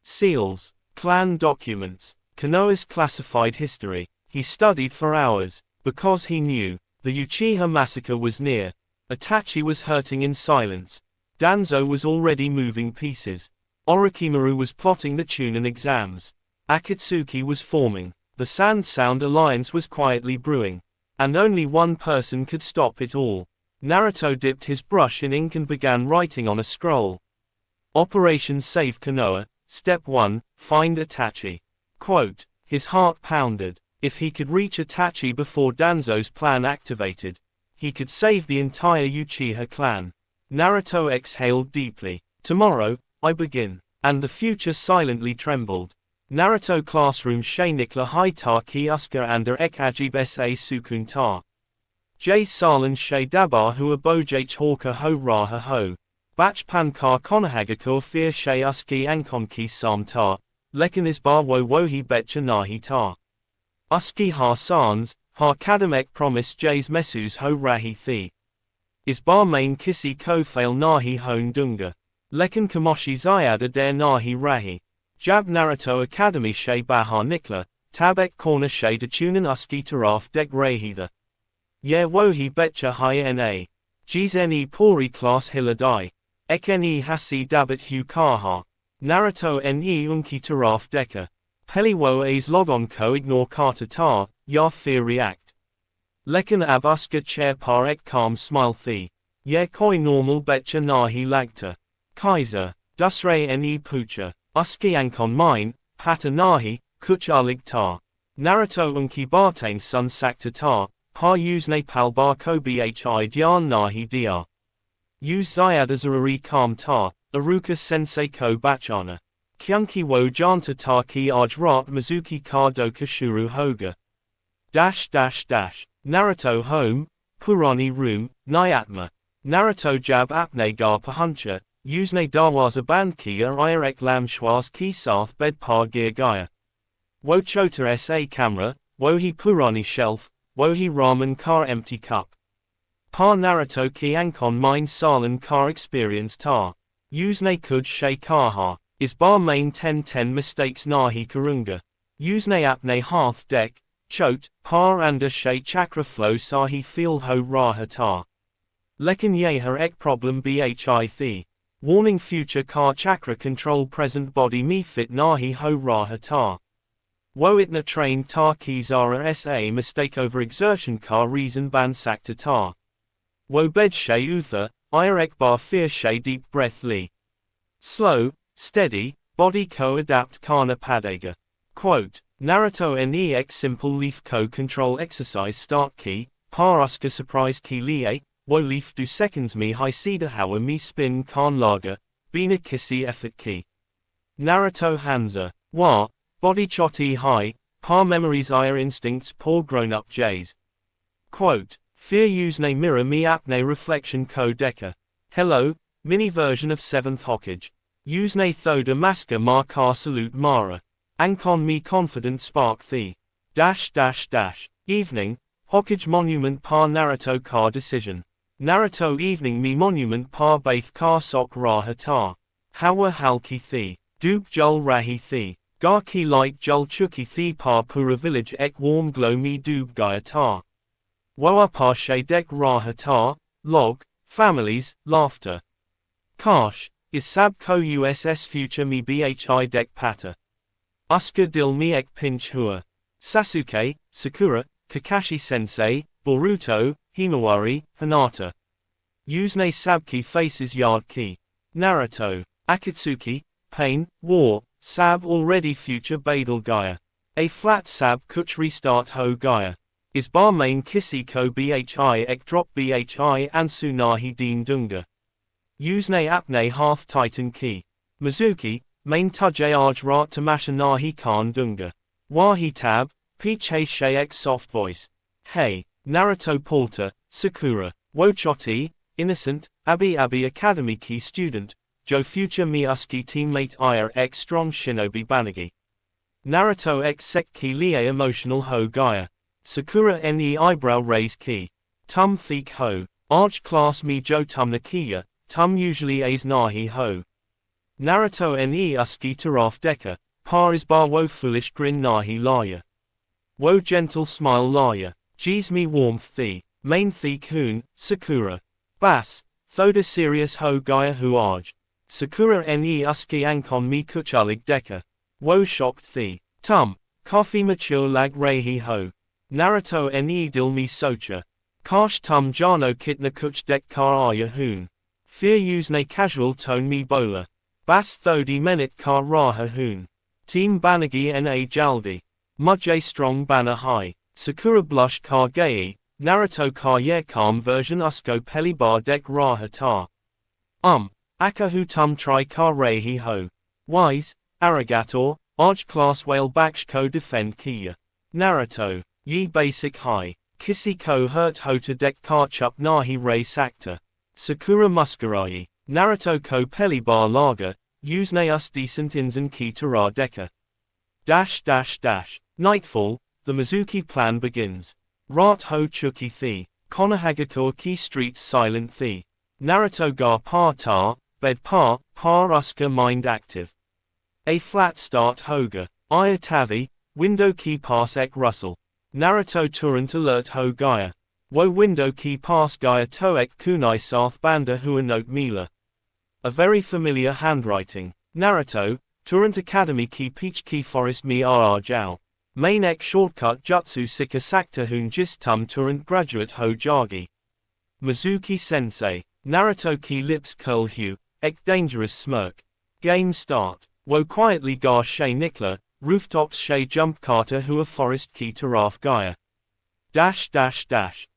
Seals, clan documents, Konoha's classified history. He studied for hours, because he knew, the Uchiha massacre was near. Itachi was hurting in silence. Danzo was already moving pieces. Orochimaru was plotting the Chunin exams. Akatsuki was forming. The Sand Sound Alliance was quietly brewing. And only one person could stop it all. Naruto dipped his brush in ink and began writing on a scroll. Operation Save Konoha, Step 1, Find Itachi. Quote, his heart pounded. If he could reach Itachi before Danzo's plan activated, he could save the entire Uchiha clan. Naruto exhaled deeply. Tomorrow, I begin. And the future silently trembled. Naruto classroom Shainikla hai ta ki uska ander ek ajib sa sukun ta. J salan shay dabar hua bojh hawka ho raha ho. Bach pan ka konahagakor fear shay uski ankon ki sam ta. Lekan isbar wo wohi betcha nahi ta. Uski ha sans, ha kadamek promise jays mesus ho rahi thi. Isbar main kisi ko fail nahi hon dunga. Lekan kamoshi zayada der nahi rahi. Jab Naruto Academy Shay Bahar Nikla, Tabek Corner Shay de Tunan Uski Taraf Dek Rahida. Ye Wohi Betcha Hi Na. Gzne Pori Class Hiladai. Ekne Hasi Dabat Hu Kaha. Naruto Ne Unki Taraf Deka. Peliwo A's Logon Ko Ignore Kata Ta, Ya Fear React. Lekan Ab Uska Chair Par Ek Calm Smile Thi. Ye Koi Normal Betcha Nahi Lagta. Kaiser, Dusre Ne Pucha. Uski ankon mine, pata nahi, kuchalig ta. Naruto unki bartain sun sakta ta, pa usne palbar ko bhi dyan nahi dia. Use zyadazarari kam ta, aruka sensei ko bachana. Kyunki wo janta ta ki ajrat mizuki ka doka shuru hoga. Naruto home, Purani room, Nyatma. Naruto jab apne gar pahuncha. Usne darwaza bandkiya irek lam shwaz ki sath bed par gear gaya. Wo chota sa camera, wo hi purani shelf, wo hi ramen car empty cup. Par Naruto ki ankon mine salan car experience tar. Usne kud shay kaha, is bar main 10 mistakes nahi karunga. Usne apne hearth deck, chot, par anda shay chakra flow sahi feel ho raha tar. Lekin yeha ek problem bhi thi. Warning future car chakra control present body me fit nahi ho raha ta. Wo itna train ta ki zara sa mistake over exertion car reason ban sakta ta. Wo bed shay utha, irek bar fear shay deep breath li. Slow, steady, body ko adapt kana padega. Quote, Naruto nex simple leaf ko control exercise start key, par uska surprise key lie. Wo leaf do seconds me hi cedar hour me spin kan lager, bina kisi effort key. Naruto Hanza. Wa, body choti hi, par memories ire instincts poor grown up jays. Quote, fear usne mirror me apne reflection ko deka. Hello, mini version of 7th Hokage. Usne thoda maska ma car salute mara. Ankon me confident spark the. Evening, Hokage monument par Naruto car decision. Naruto evening me monument par baith kar sok raha ta. Hawa halki thi. Dub jul rahi thi. Gar ki light jul chuki thi par pura village ek warm glow me dub gaya ta. Woa par shay dek raha ta. Log, families, laughter. Karsh, is sab ko uss future me bhi dek pata. Uska dil me ek pinch hua. Sasuke, Sakura, Kakashi sensei, Boruto, Himawari, Hinata. Usne Sabki faces Yard Ki. Naruto. Akatsuki, Pain, War, Sab already future Badal Gaia. A flat Sab Kuch restart Ho Gaia. Is bar main Kisi Ko Bhi Ek drop Bhi Ansu Nahi Deen Dunga. Usne Apne Hearth Titan Ki. Mizuki, main Tuje Arj Rat Tamasha Nahi Khan Dunga. Wahi Tab, Peach Hey Shayek soft voice. Hey. Naruto Porter, Sakura, Wochoti, Innocent, Abi Academy Key Student, Jo Future Miyuski Teammate Ire X Strong Shinobi Banagi. Naruto X Sek Ki Lie Emotional Ho Gaia. Sakura ne eyebrow raise ki. Tum thik ho. Arch class mi jo tum nakiya, tum usually as nahi ho. Naruto ne uski taraf deka, par is bar wo foolish grin nahi laya. Wo gentle smile laya, jeez me warmth thee, main thik hoon, Sakura. Bas, thoda serious ho gaya huaj. Sakura ne uski ankon mi kuchalig deka. Wo shocked thee. Tum, coffee mature lag rehi ho. Naruto ne dil mi socha. Karsh tum jano kitna kuch dek kar aya hoon. Fear use ne casual tone mi bola. Bas thodi menit kar raha hoon. Team banagi na jaldi. Mujay strong banner high. Sakura blush kar gayi. Naruto kar ye calm version usko peli bar dek raha ta. Akahu tum tri kar rehi ho. Wise, arigator, arch class whale bakshko defend kiya. Naruto, ye basic high. Kissy ko hurt hota dek karchup nahi re sakta. Sakura muskarayi. Naruto ko peli bar laga, use ne us decent inzan ki tara deka. Nightfall, the Mizuki plan begins. Rat ho chuki thi. Konohagakure ki streets silent thi. Naruto ga par tar, bed par uska mind active. A flat start hoga. Ayatavi, window key pass ek russell. Naruto turant alert ho gaya. Wo window key pass gaya toek kunai sath banda hua note mila. A very familiar handwriting. Naruto, turant academy key peach key forest mi rr jao. Main ek shortcut jutsu sika sakta hun jis tum turant graduate ho jagi. Mizuki sensei. Naruto key lips curl hue, ek dangerous smirk. Game start. Wo quietly gar shay nikla, rooftops shay jump carter hua forest key taraf gaya.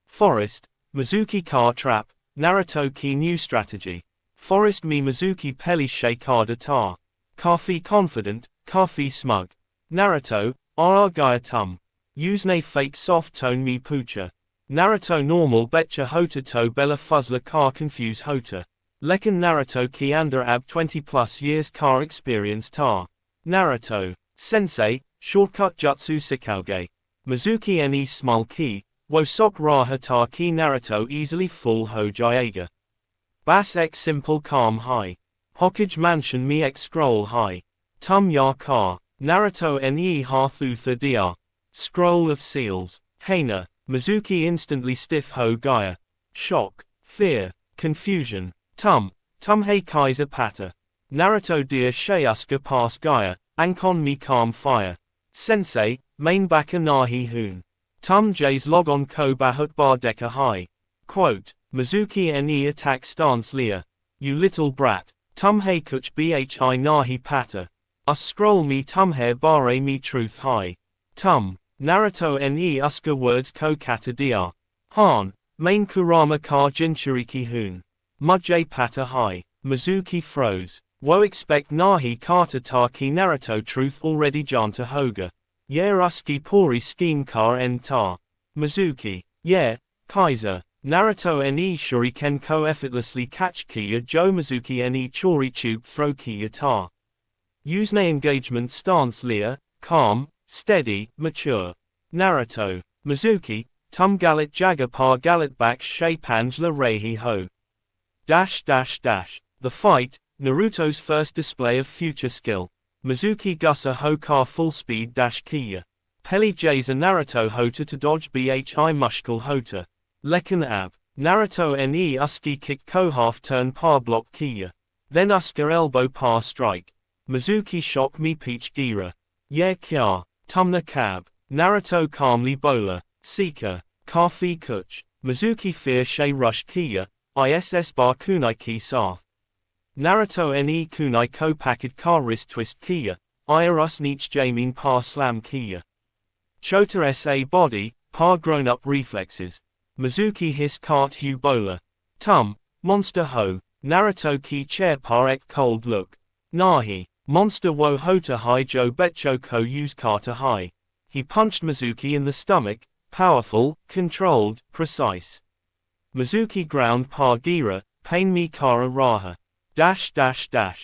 Forest, Mizuki car trap, Naruto key new strategy. Forest mi Mizuki peli shay karda tar. Kafi confident, kafi smug. Naruto, rr gaya tum. Use ne fake soft tone mi pucha. Naruto normal betcha hota to bella fuzzler car confuse hota. Lekan Naruto ki under ab 20 plus years car experience tar. Naruto, sensei, shortcut jutsu sikauge. Mizuki ne small ki, wo sok raha tar ki Naruto easily full ho jaega. Bas ek simple calm high. Hokage mansion mi ek scroll high. Tum ya car, Naruto ne ha thutha dia. Scroll of seals, Heina, Mizuki instantly stiff ho gaya. Shock, fear, confusion. Tum he kaiser pata. Naruto dear shayuska pass gaya, ankon mi calm fire. Sensei, main baka nahi hoon. Tum jays log on ko bahut bar deka high. Quote, Mizuki ne attack stance lia. You little brat. Tum he kuch bhi nahi pata. Us scroll me tum he bare me truth high. Tum, Naruto ne uska words ko kata dia. Han, main kurama ka jinchuriki hoon. Mujay pata high. Mizuki froze. Wo expect nahi kata ta ki Naruto truth already janta hoga. Yer uski pori scheme kar en tar. Mizuki, yer, kaiser. Naruto ne shuriken ko effortlessly catch kiya jo Mizuki ne chori tube throw kiya tar. Use ne engagement stance lia, calm, steady, mature. Naruto, Mizuki, tum galit jaga par galit back shay panjla rehi ho. The fight, Naruto's first display of future skill. Mizuki gussa ho car full speed dash kiya. Peli jaza Naruto hota to dodge bhi mushkil hota. Lekan ab. Naruto ne uski kick ko half turn par block kiya. Then uska elbow par strike. Mizuki shock mi peach gira. Ye kya. Tumna cab. Naruto calmly bowler. Seeker. Kafi kuch. Mizuki fear shay rush kiya. ISS bar kunai ki sath. Naruto ne kunai ko pakid car wrist twist kiya. Irus niche jamin par slam kiya. Chota sa body, par grown up reflexes. Mizuki his cart hue bowler. Tum, monster ho. Naruto ki chair par ek cold look. Nahi, monster wo hota hai jo betcho ko use kata high. He punched Mizuki in the stomach, powerful, controlled, precise. Mizuki ground par gira, pain mi kara raha. Aruka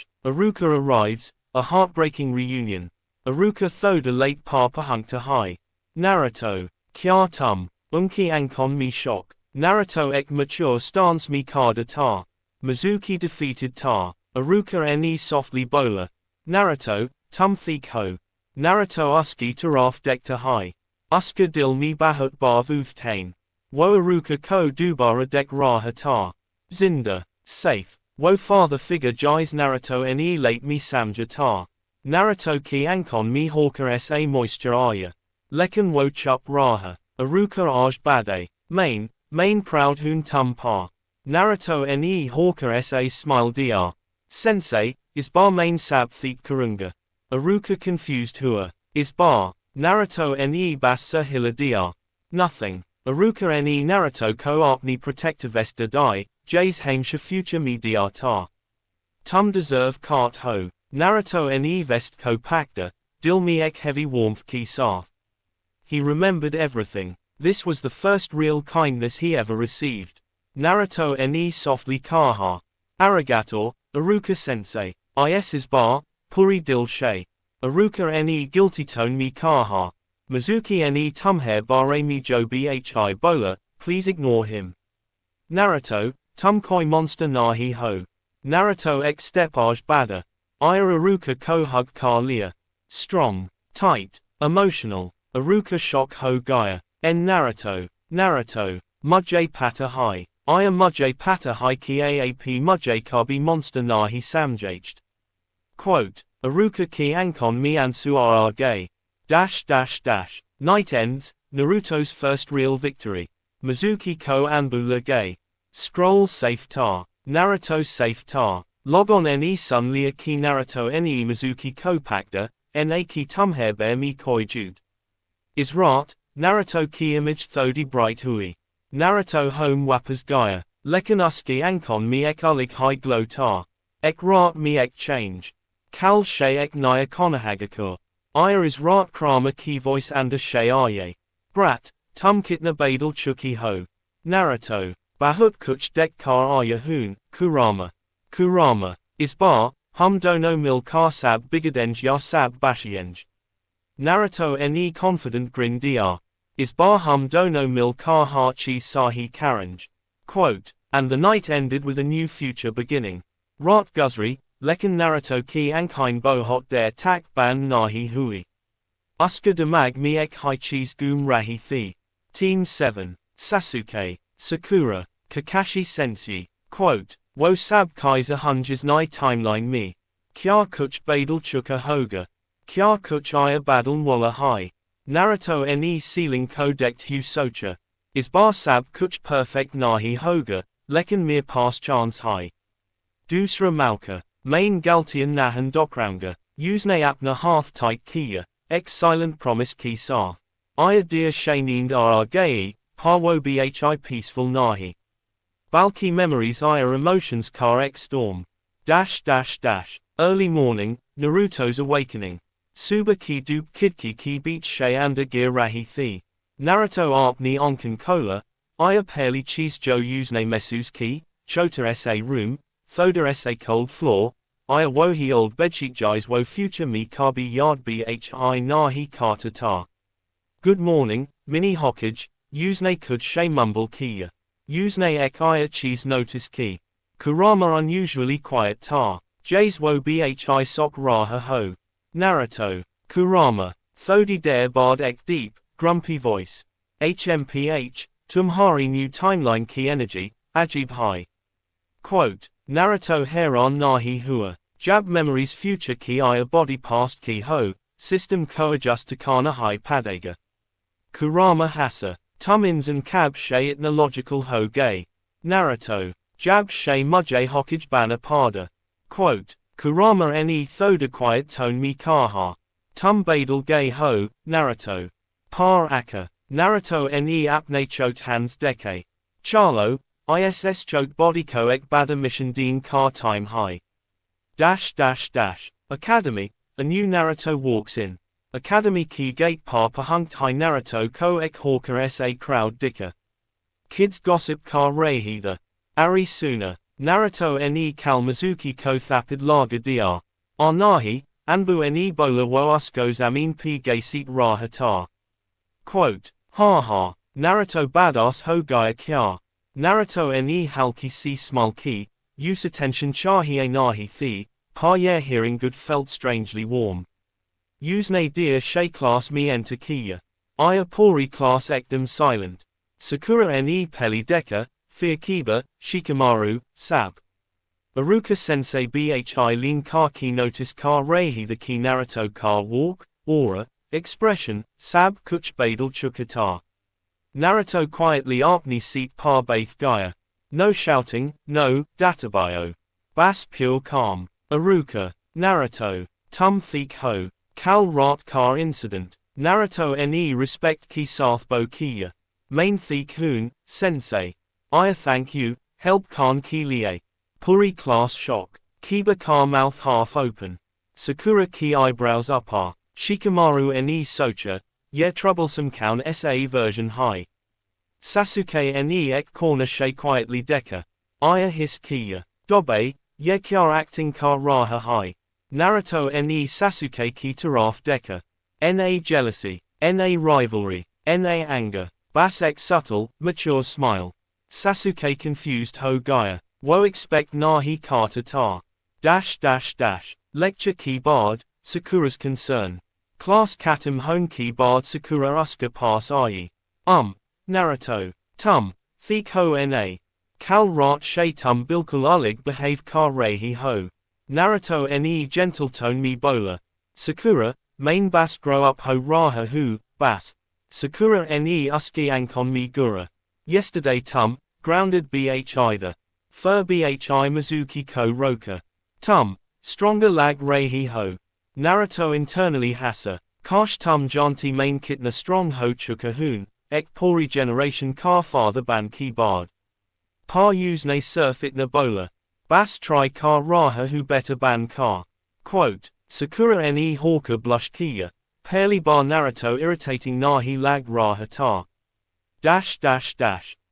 arrives, a heartbreaking reunion. Aruka thoda late par pahunkta high. Naruto, Kya tum, unki ankon mi shock. Naruto ek mature stance mi kada ta. Mizuki defeated ta. Aruka ne softly bowler. Naruto, tum thik ho. Naruto uski taraf dekta hai. Uska dil mi bahut bar uftain. Wo aruka ko dubara dek raha ta. Zinda, safe. Wo father figure jais Naruto ne late mi samja ta. Naruto ki ankon mi hawker sa moisture aya. Lekan wo chup raha. Aruka aj bade. Main proud hun tum pa. Naruto ne hawker sa smile dr. Sensei, is bar main sab thik karunga. Aruka confused hua. Is bar. Naruto ne basa hila dr. Nothing. Aruka ne Naruto ko apni protector vesta die, jays heimsha future mi dr ta. Tum deserve kart ho. Naruto ne vest ko pakda, dil mi ek heavy warmth ki sath. He remembered everything. This was the first real kindness he ever received. Naruto ne softly kaha. Arigato, Aruka sensei. Is bar, puri dil shay. Aruka ne guilty tone mi kaha. Mizuki ne tumhair bare mi jo bhi bola, please ignore him. Naruto, tum koi monster nahi ho. Naruto ek stepage bada. Aruka ko hug ka lia. Strong, tight, emotional. Aruka shock ho gaya. En Naruto, mujhe pata hai. Mujhe pata hai ki aap mujhe kabi monster nahi samjached. Quote, Aruka ki ankon mi ansu gay. Night ends, Naruto's first real victory. Mizuki ko anbula gay. Scroll safe tar. Naruto safe tar. Log on ne sun lia ki Naruto ne Mizuki ko pakda, na ki tumhair bear mi koi jude. Is rat, Naruto ki image thodi bright hui. Naruto home wapas gaya. Lekanuski ankon mi ek ulig high glow tar. Ek rat mi ek change. Kal shay ek naya konahagakur. Is rat krama ki voice anda shay aye. Brat, tum kitna badal chuki ho. Naruto, bahut kuch dek kar aya hoon, Kurama, is bar, hum dono mil kar sab bigadenj ya sab bashienj. Naruto ne confident grin dr. Is bar hum dono mil kar ha chi sahi karanj. Quote, and the night ended with a new future beginning. Rat guzri, lekan Naruto ki ankine bohot der tak ban nahi hui. Uska damag mi ek hai cheese goom rahi thi. Team 7, Sasuke, Sakura, Kakashi Sensei. Quote, wo sab kaiser hunges nai timeline mi. Kya kuch badal chuka hoga. Kya kuch aya badal walla hai. Naruto ne ceiling kodekt hu socha. Is bar sab kuch perfect nahi hoga, lekan mir pass chance hai. Dusra malka, main galtian nahan dokraunga, usne apna hearth tight kia, ex silent promise ki sath. Aya dear shainind gay, parwo bhi peaceful nahi. Balki memories aya emotions kar ek storm. Early morning, Naruto's awakening. Suba ki dup kidki ki beach shay anda gear rahi thi. Naruto apni onkan kola, aya peli cheese jo usne mesus ki, chota sa room, thoda sa cold floor, aya wohi old bedsheet jais wo future mi kabi yard bhi nahi karta ta. Good morning, mini hokage, usne kud shay mumble kia. Usne ek aya cheese notice ki. Kurama unusually quiet ta. Jays wo bhi sok raha ho. Naruto, Kurama, thodi dare bard ek deep, grumpy voice. HMPH, tumhari new timeline ki energy, ajib hai. Quote, Naruto heran nahi hua. Jab memories future ki aya body past ki ho, system co-adjust to kana hai padega. Kurama hasa, tumins and kab shay itna logical ho gay. Naruto, jab shay mujhe hokage bana pada. Quote, Kurama ne thoda quiet tone mi kaha. Tum badal gay ho, Naruto. Par aka, Naruto ne apne chot hands deke. Charlo, ISS chot body ko ek bada mission deen car time high. Academy, a new Naruto walks in. Academy ki gate par pahunkt high Naruto ko ek hawker sa crowd dicker. Kids gossip kar rehida. Ari suna, Naruto ne kal Mizuki ko thapid laga dr. Arnahi, anbu ne bola wo uskos amin p gaysit rahatar. Quote, Ha ha. Naruto badass ho gaya kya. Naruto ne halki si smulki, use attention chahiye nahi thi, pa ye hearing good felt strangely warm. Use ne dear shay class me enter kiya. Aya pori class ekdom silent. Sakura ne peli deka, fear kiba, shikamaru, sab. Aruka sensei bhi lean ka ki notice ka rehi the ki Naruto ka walk, aura, expression, sab kuch badal chukata. Naruto quietly apni seat pa baith gaya. No shouting, no, databio. Bas pure calm. Aruka. Naruto. Tum thik ho. Kal rat car incident. Naruto ne respect ki sathbo kiya. Main thik hoon, sensei. I thank you, help kan ki lie. Puri class shock. Kiba ka mouth half open. Sakura ki eyebrows upar. Shikamaru ne socha. Ye troublesome kaun sa version high. Sasuke ne ek corner shay quietly deka. Aya his kiya. Dobe, ye kya acting ka raha high. Naruto ne Sasuke ki taraf deka. Na jealousy. Na rivalry. Na anger. Bas ek subtle, mature smile. Sasuke confused ho gaya. Wo expect nahi ka ta. Lecture ki bard, Sakura's concern. Class katam hon ki bard Sakura uska pass ayi. Naruto. Tum. Thik ho na. Kal rat shay tum bilkul ulig behave ka rehi ho. Naruto ne gentle tone me bola. Sakura, main bas grow up ho raha hu, bas. Sakura ne uski ankon me gura. Yesterday tum, grounded bhi either. Fur bhi Mizuki ko roka. Tum, stronger lag rehi ho. Naruto internally hasa. Kash tum janti main kitna strong ho chuka hoon, ek pori generation ka father ban ki bard. Pa use ne surf itna bola. Bas try ka raha hu better ban ka. Quote, Sakura ne hawker blush kiya. Peli bar Naruto irritating nahi lag raha ta.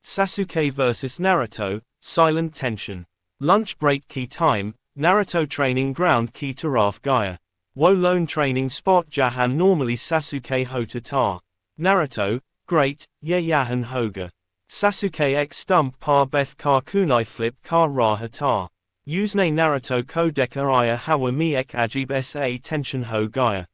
Sasuke vs Naruto, silent tension. Lunch break ki time, Naruto training ground ki taraf gaya. Wo lone training spot jahan normally Sasuke hota ta. Naruto, great, ye yahan hoga. Sasuke ek stump pa beth ka kunai flip ka raha ta. Use ne Naruto ko deka aya hawa mi ek ajib sa tension ho gaya.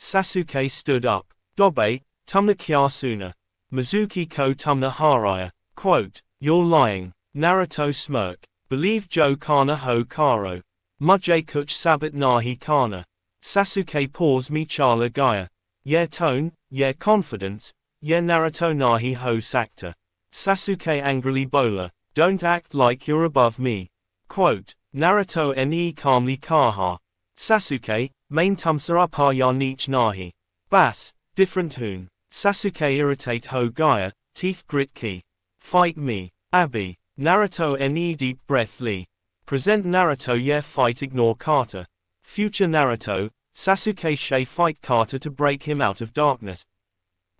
Sasuke stood up. Dobe, tumna kya suna. Mizuki ko tumna haraya. Quote, you're lying. Naruto smirk. Believe Joe kana ho karo. Mujhe kuch sabat nahi kana. Sasuke pause mi chala gaya. Ye tone, ye confidence, ye Naruto nahi ho sakta. Sasuke angrily bola. Don't act like you're above me. Quote, Naruto ne calmly kaha. Sasuke, main tumsa upar ya nich nahi. Bas, different hoon. Sasuke irritate ho gaya, teeth grit ki. Fight me. Abi. Naruto ne deep breath li. Present Naruto ye fight ignore Kata. Future Naruto, Sasuke shay fight Kata to break him out of darkness.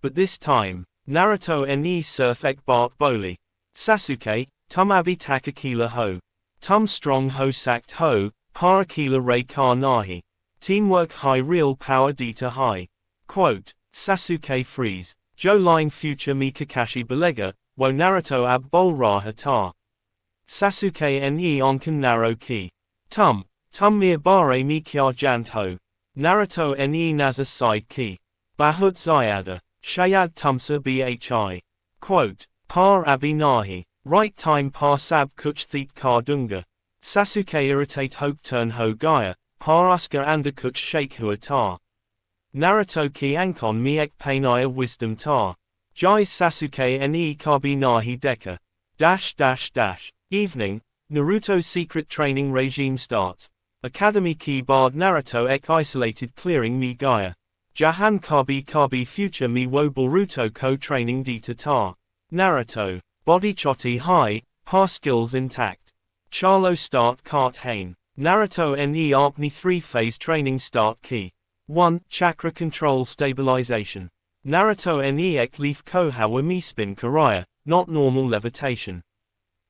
But this time, Naruto ne surf ek bart boli. Sasuke, tum abi takakila ho. Tum strong ho sact ho, parakila re ka nahi. Teamwork high real power dita high. Quote, Sasuke freeze. Jo line future mi Kakashi belega, wo Naruto ab bol raha ta. Sasuke ne onkan naro ki. Tum mir bare mi kya jant ho. Naruto ne naza side ki. Bahut zayada. Shayad tumsa bhi. Quote, par abi nahi. Right time par sab kuch thik ka dunga. Sasuke irritate hoke turn ho gaya, par uska anda kuch shake hua ta. Naruto ki ankon mi ek painaya wisdom ta. Jai Sasuke ne kabi nahi deka. Evening, Naruto's secret training regime starts. Academy ki bard Naruto ek isolated clearing mi gaya. Jahan kabi future mi wo Boruto ko training dita ta. Naruto, body choti high, pa skills intact. Charlo start kart hain. Naruto ne apni 3-phase training start ki. 1. Chakra control stabilization. Naruto ne ek leaf kohawa mi spin karaya, not normal levitation.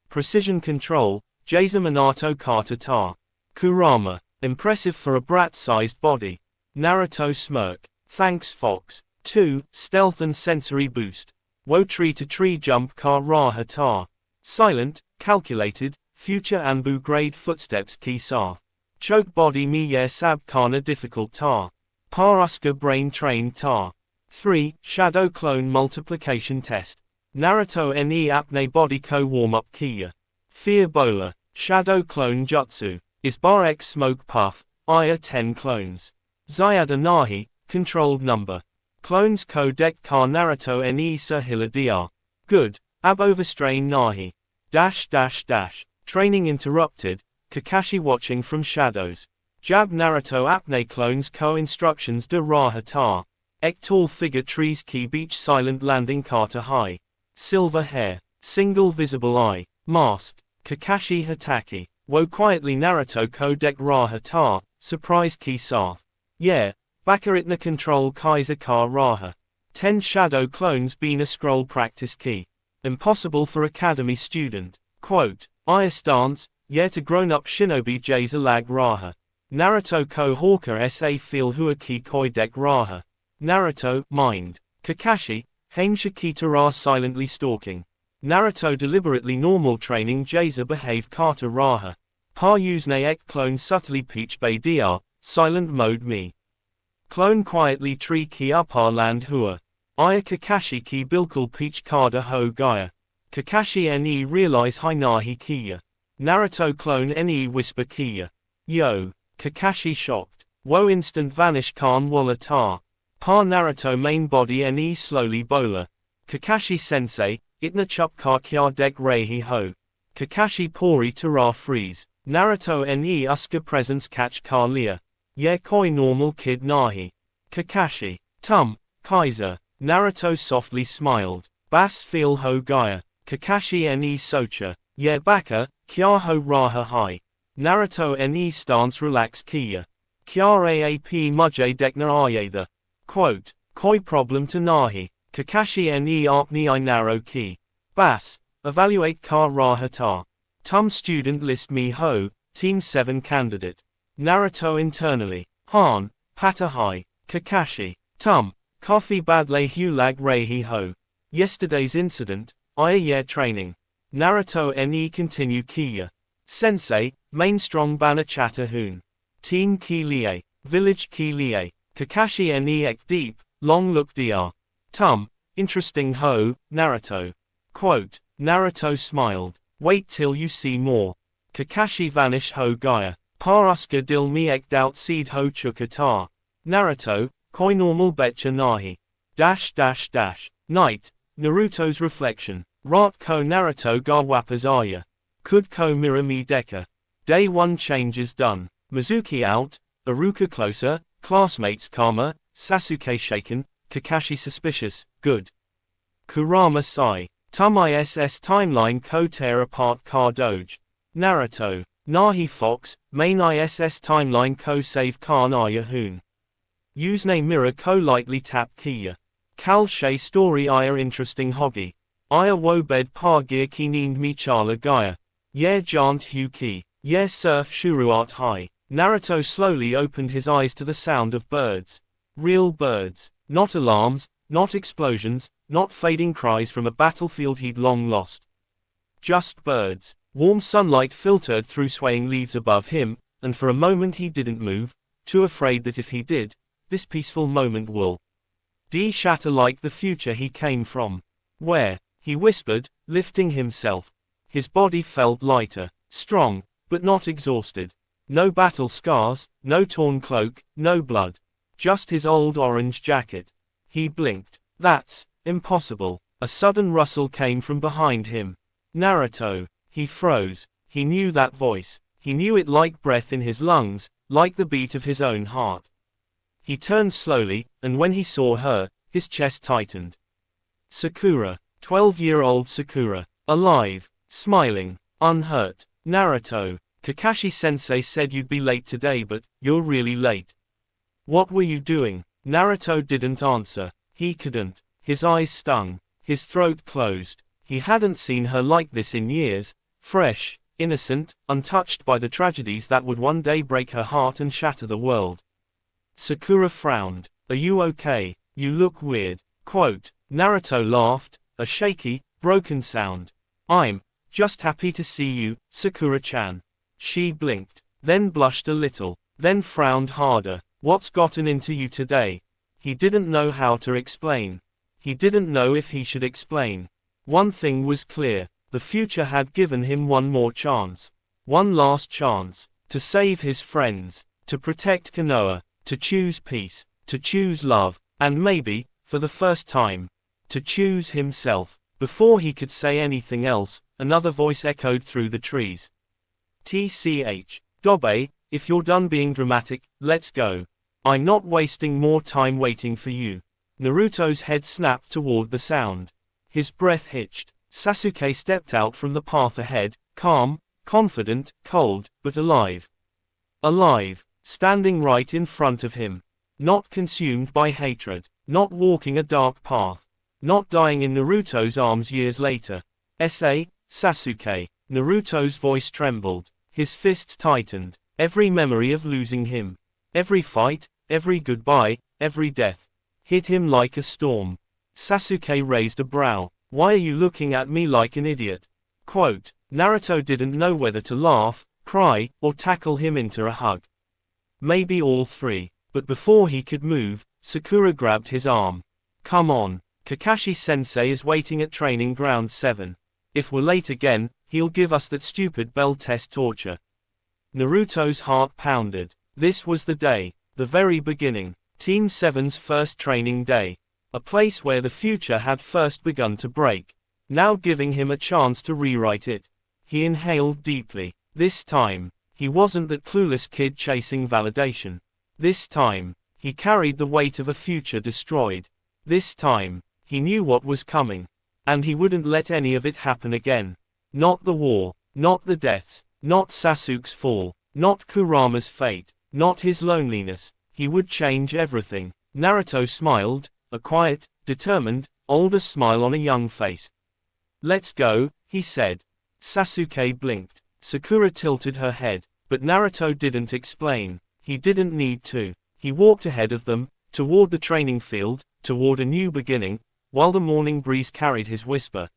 Precision control, Jaza Minato kata ta. Kurama, impressive for a brat-sized body. Naruto smirk. Thanks Fox. 2. Stealth and sensory boost. Wo tree to tree jump ka raha ta. Silent, calculated, future Anbu grade footsteps ki sa. Choke body mi yer sab kana difficult ta. Paruska brain trained ta. 3. Shadow clone multiplication test. Naruto ne apne body ko warm up kiya. Fear bola. Shadow clone jutsu. Is bar x smoke puff. Aya 10 clones. Zyada nahi, controlled number. Clones ko dek ka Naruto ne sa hiladia. Good. Ab overstrain nahi. Training interrupted. Kakashi watching from shadows. Jab Naruto apne clones ko instructions de raha ta. Ek tall figure trees ki beach silent landing kata high. Silver hair. Single visible eye. Mask. Kakashi Hataki. Wo quietly Naruto ko dek raha ta. Surprise ki sa. Yeah. Bakaritna control Kaiser ka raha. 10 shadow clones been a scroll practice key. Impossible for academy student. Quote. Aya stance. Yet a grown-up shinobi jaza lag raha. Naruto ko hawker sa feel hua ki koi dek raha. Naruto, mind. Kakashi, hain shikita ra silently stalking. Naruto deliberately normal training jaza behave kata raha. Pa usne ek clone subtly peach bay dr, silent mode me. Clone quietly tree ki upar land hua. Aya Kakashi ki bilkul peach kada ho gaya. Kakashi ne realize hainahi kiya. Naruto clone ne whisper kiya. Yo. Kakashi shocked. Wo instant vanish kan walla ta. Pa Naruto main body ne slowly bola. Kakashi sensei, itna chup ka kya dek reihi ho. Kakashi pori tara freeze. Naruto ne uska presence catch ka lia. Ye koi normal kid nahi. Kakashi. Tum. Kaiser. Naruto softly smiled. Bas feel ho gaya. Kakashi ne socha. Ye baka, kya ho raha hai. Naruto ne stance relax kiya. Kya aap mujhe dekna ayeda. Quote. Koi problem to nahi. Kakashi ne apni I narrow ki. Bas. Evaluate ka raha ta. Tum student list me ho, team 7 candidate. Naruto internally. Han. Pata hai. Kakashi. Tum. Kafi badle hulag reihi ho. Yesterday's incident. Aya year training. Naruto ne continue kiya. Sensei, main strong banner chatter hoon. Team ki lie. Village ki lie. Kakashi ne ek deep, long look dr. Tum. Interesting ho, Naruto. Quote. Naruto smiled. Wait till you see more. Kakashi vanish ho gaya. Paruska dil mi ek doubt seed ho chukata. Naruto, koi normal betcha nahi. Night. Naruto's reflection. Rat ko Naruto ga wapas aya. Could ko mirror me deka. Day 1 changes done. Mizuki out, Iruka closer, classmates calmer, Sasuke shaken, Kakashi suspicious, good. Kurama sigh. Tum iss timeline ko tear apart ka doge. Naruto. Nahi fox, main iss timeline ko save kan aya hoon. Usene mirror ko lightly tap kiya. Kal shay story aya interesting hoggy. Aya wo bed pa gear ki need me chala gaya. Yer jant hu ki. Yer surf shuruat high. Naruto slowly opened his eyes to the sound of birds. Real birds. Not alarms, not explosions, not fading cries from a battlefield he'd long lost. Just birds. Warm sunlight filtered through swaying leaves above him, and for a moment he didn't move, too afraid that if he did, this peaceful moment will shatter like the future he came from. Where? He whispered, lifting himself. His body felt lighter, strong, but not exhausted. No battle scars, no torn cloak, no blood. Just his old orange jacket. He blinked. That's impossible. A sudden rustle came from behind him. Naruto. He froze. He knew that voice. He knew it like breath in his lungs, like the beat of his own heart. He turned slowly, and when he saw her, his chest tightened. Sakura. 12-year-old Sakura. Alive. Smiling. Unhurt. Naruto. Kakashi-sensei said you'd be late today, but you're really late. What were you doing? Naruto didn't answer. He couldn't. His eyes stung. His throat closed. He hadn't seen her like this in years. Fresh, innocent, untouched by the tragedies that would one day break her heart and shatter the world. Sakura frowned. Are you okay? You look weird. Quote, Naruto laughed, a shaky, broken sound. I'm just happy to see you, Sakura-chan. She blinked, then blushed a little, then frowned harder. What's gotten into you today? He didn't know how to explain. He didn't know if he should explain. One thing was clear, the future had given him one more chance. One last chance, to save his friends, to protect Konoha, to choose peace, to choose love, and maybe, for the first time, to choose himself. Before he could say anything else, another voice echoed through the trees. TCH. Dobe, if you're done being dramatic, let's go. I'm not wasting more time waiting for you. Naruto's head snapped toward the sound. His breath hitched. Sasuke stepped out from the path ahead, calm, confident, cold, but alive. Alive, standing right in front of him. Not consumed by hatred, not walking a dark path, not dying in Naruto's arms years later. Sasuke. Naruto's voice trembled. His fists tightened. Every memory of losing him, every fight, every goodbye, every death, hit him like a storm. Sasuke raised a brow. Why are you looking at me like an idiot? Quote, Naruto didn't know whether to laugh, cry, or tackle him into a hug. Maybe all three, but before he could move, Sakura grabbed his arm. Come on, Kakashi-sensei is waiting at training ground 7. If we're late again, he'll give us that stupid bell test torture. Naruto's heart pounded. This was the day, the very beginning, Team 7's first training day. A place where the future had first begun to break, now giving him a chance to rewrite it. He inhaled deeply. This time, he wasn't that clueless kid chasing validation. This time, he carried the weight of a future destroyed. This time, he knew what was coming. And he wouldn't let any of it happen again. Not the war, not the deaths, not Sasuke's fall, not Kurama's fate, not his loneliness. He would change everything. Naruto smiled, a quiet, determined, older smile on a young face. Let's go, he said. Sasuke blinked. Sakura tilted her head, but Naruto didn't explain. He didn't need to. He walked ahead of them, toward the training field, toward a new beginning, while the morning breeze carried his whisper.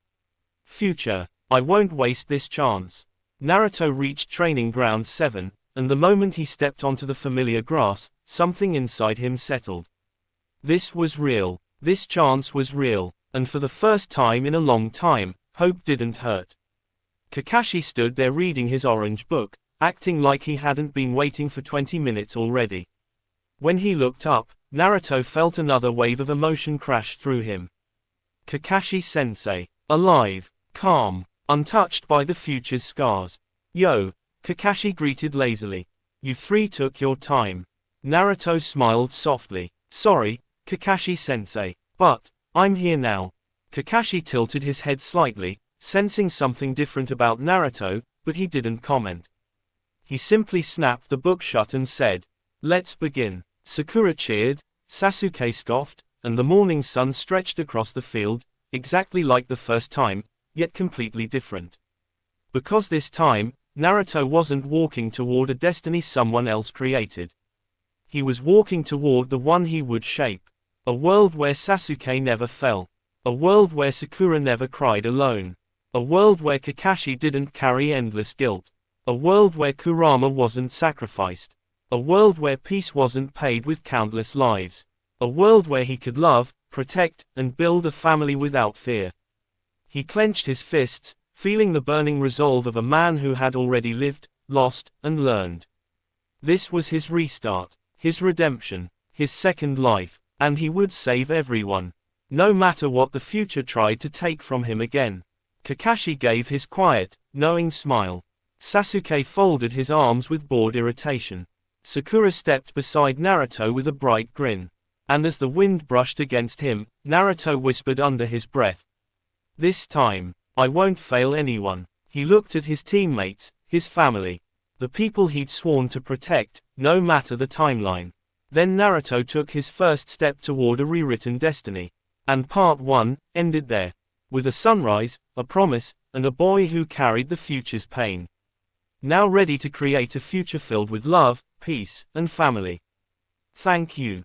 Future, I won't waste this chance. Naruto reached training ground 7, and the moment he stepped onto the familiar grass, something inside him settled. This was real. This chance was real, and for the first time in a long time, hope didn't hurt. Kakashi stood there reading his orange book, acting like he hadn't been waiting for 20 minutes already. When he looked up, Naruto felt another wave of emotion crash through him. Kakashi-sensei, alive, calm, untouched by the future's scars. Yo, Kakashi greeted lazily. You three took your time. Naruto smiled softly. Sorry, Kakashi-sensei, but I'm here now. Kakashi tilted his head slightly, sensing something different about Naruto, but he didn't comment. He simply snapped the book shut and said, let's begin. Sakura cheered, Sasuke scoffed, and the morning sun stretched across the field, exactly like the first time, yet completely different. Because this time, Naruto wasn't walking toward a destiny someone else created. He was walking toward the one he would shape. A world where Sasuke never fell. A world where Sakura never cried alone. A world where Kakashi didn't carry endless guilt. A world where Kurama wasn't sacrificed. A world where peace wasn't paid with countless lives. A world where he could love, protect, and build a family without fear. He clenched his fists, feeling the burning resolve of a man who had already lived, lost, and learned. This was his restart, his redemption, his second life, and he would save everyone. No matter what the future tried to take from him again. Kakashi gave his quiet, knowing smile. Sasuke folded his arms with bored irritation. Sakura stepped beside Naruto with a bright grin. And as the wind brushed against him, Naruto whispered under his breath. This time, I won't fail anyone. He looked at his teammates, his family. The people he'd sworn to protect, no matter the timeline. Then Naruto took his first step toward a rewritten destiny. And part 1 ended there. With a sunrise, a promise, and a boy who carried the future's pain. Now ready to create a future filled with love, peace, and family. Thank you.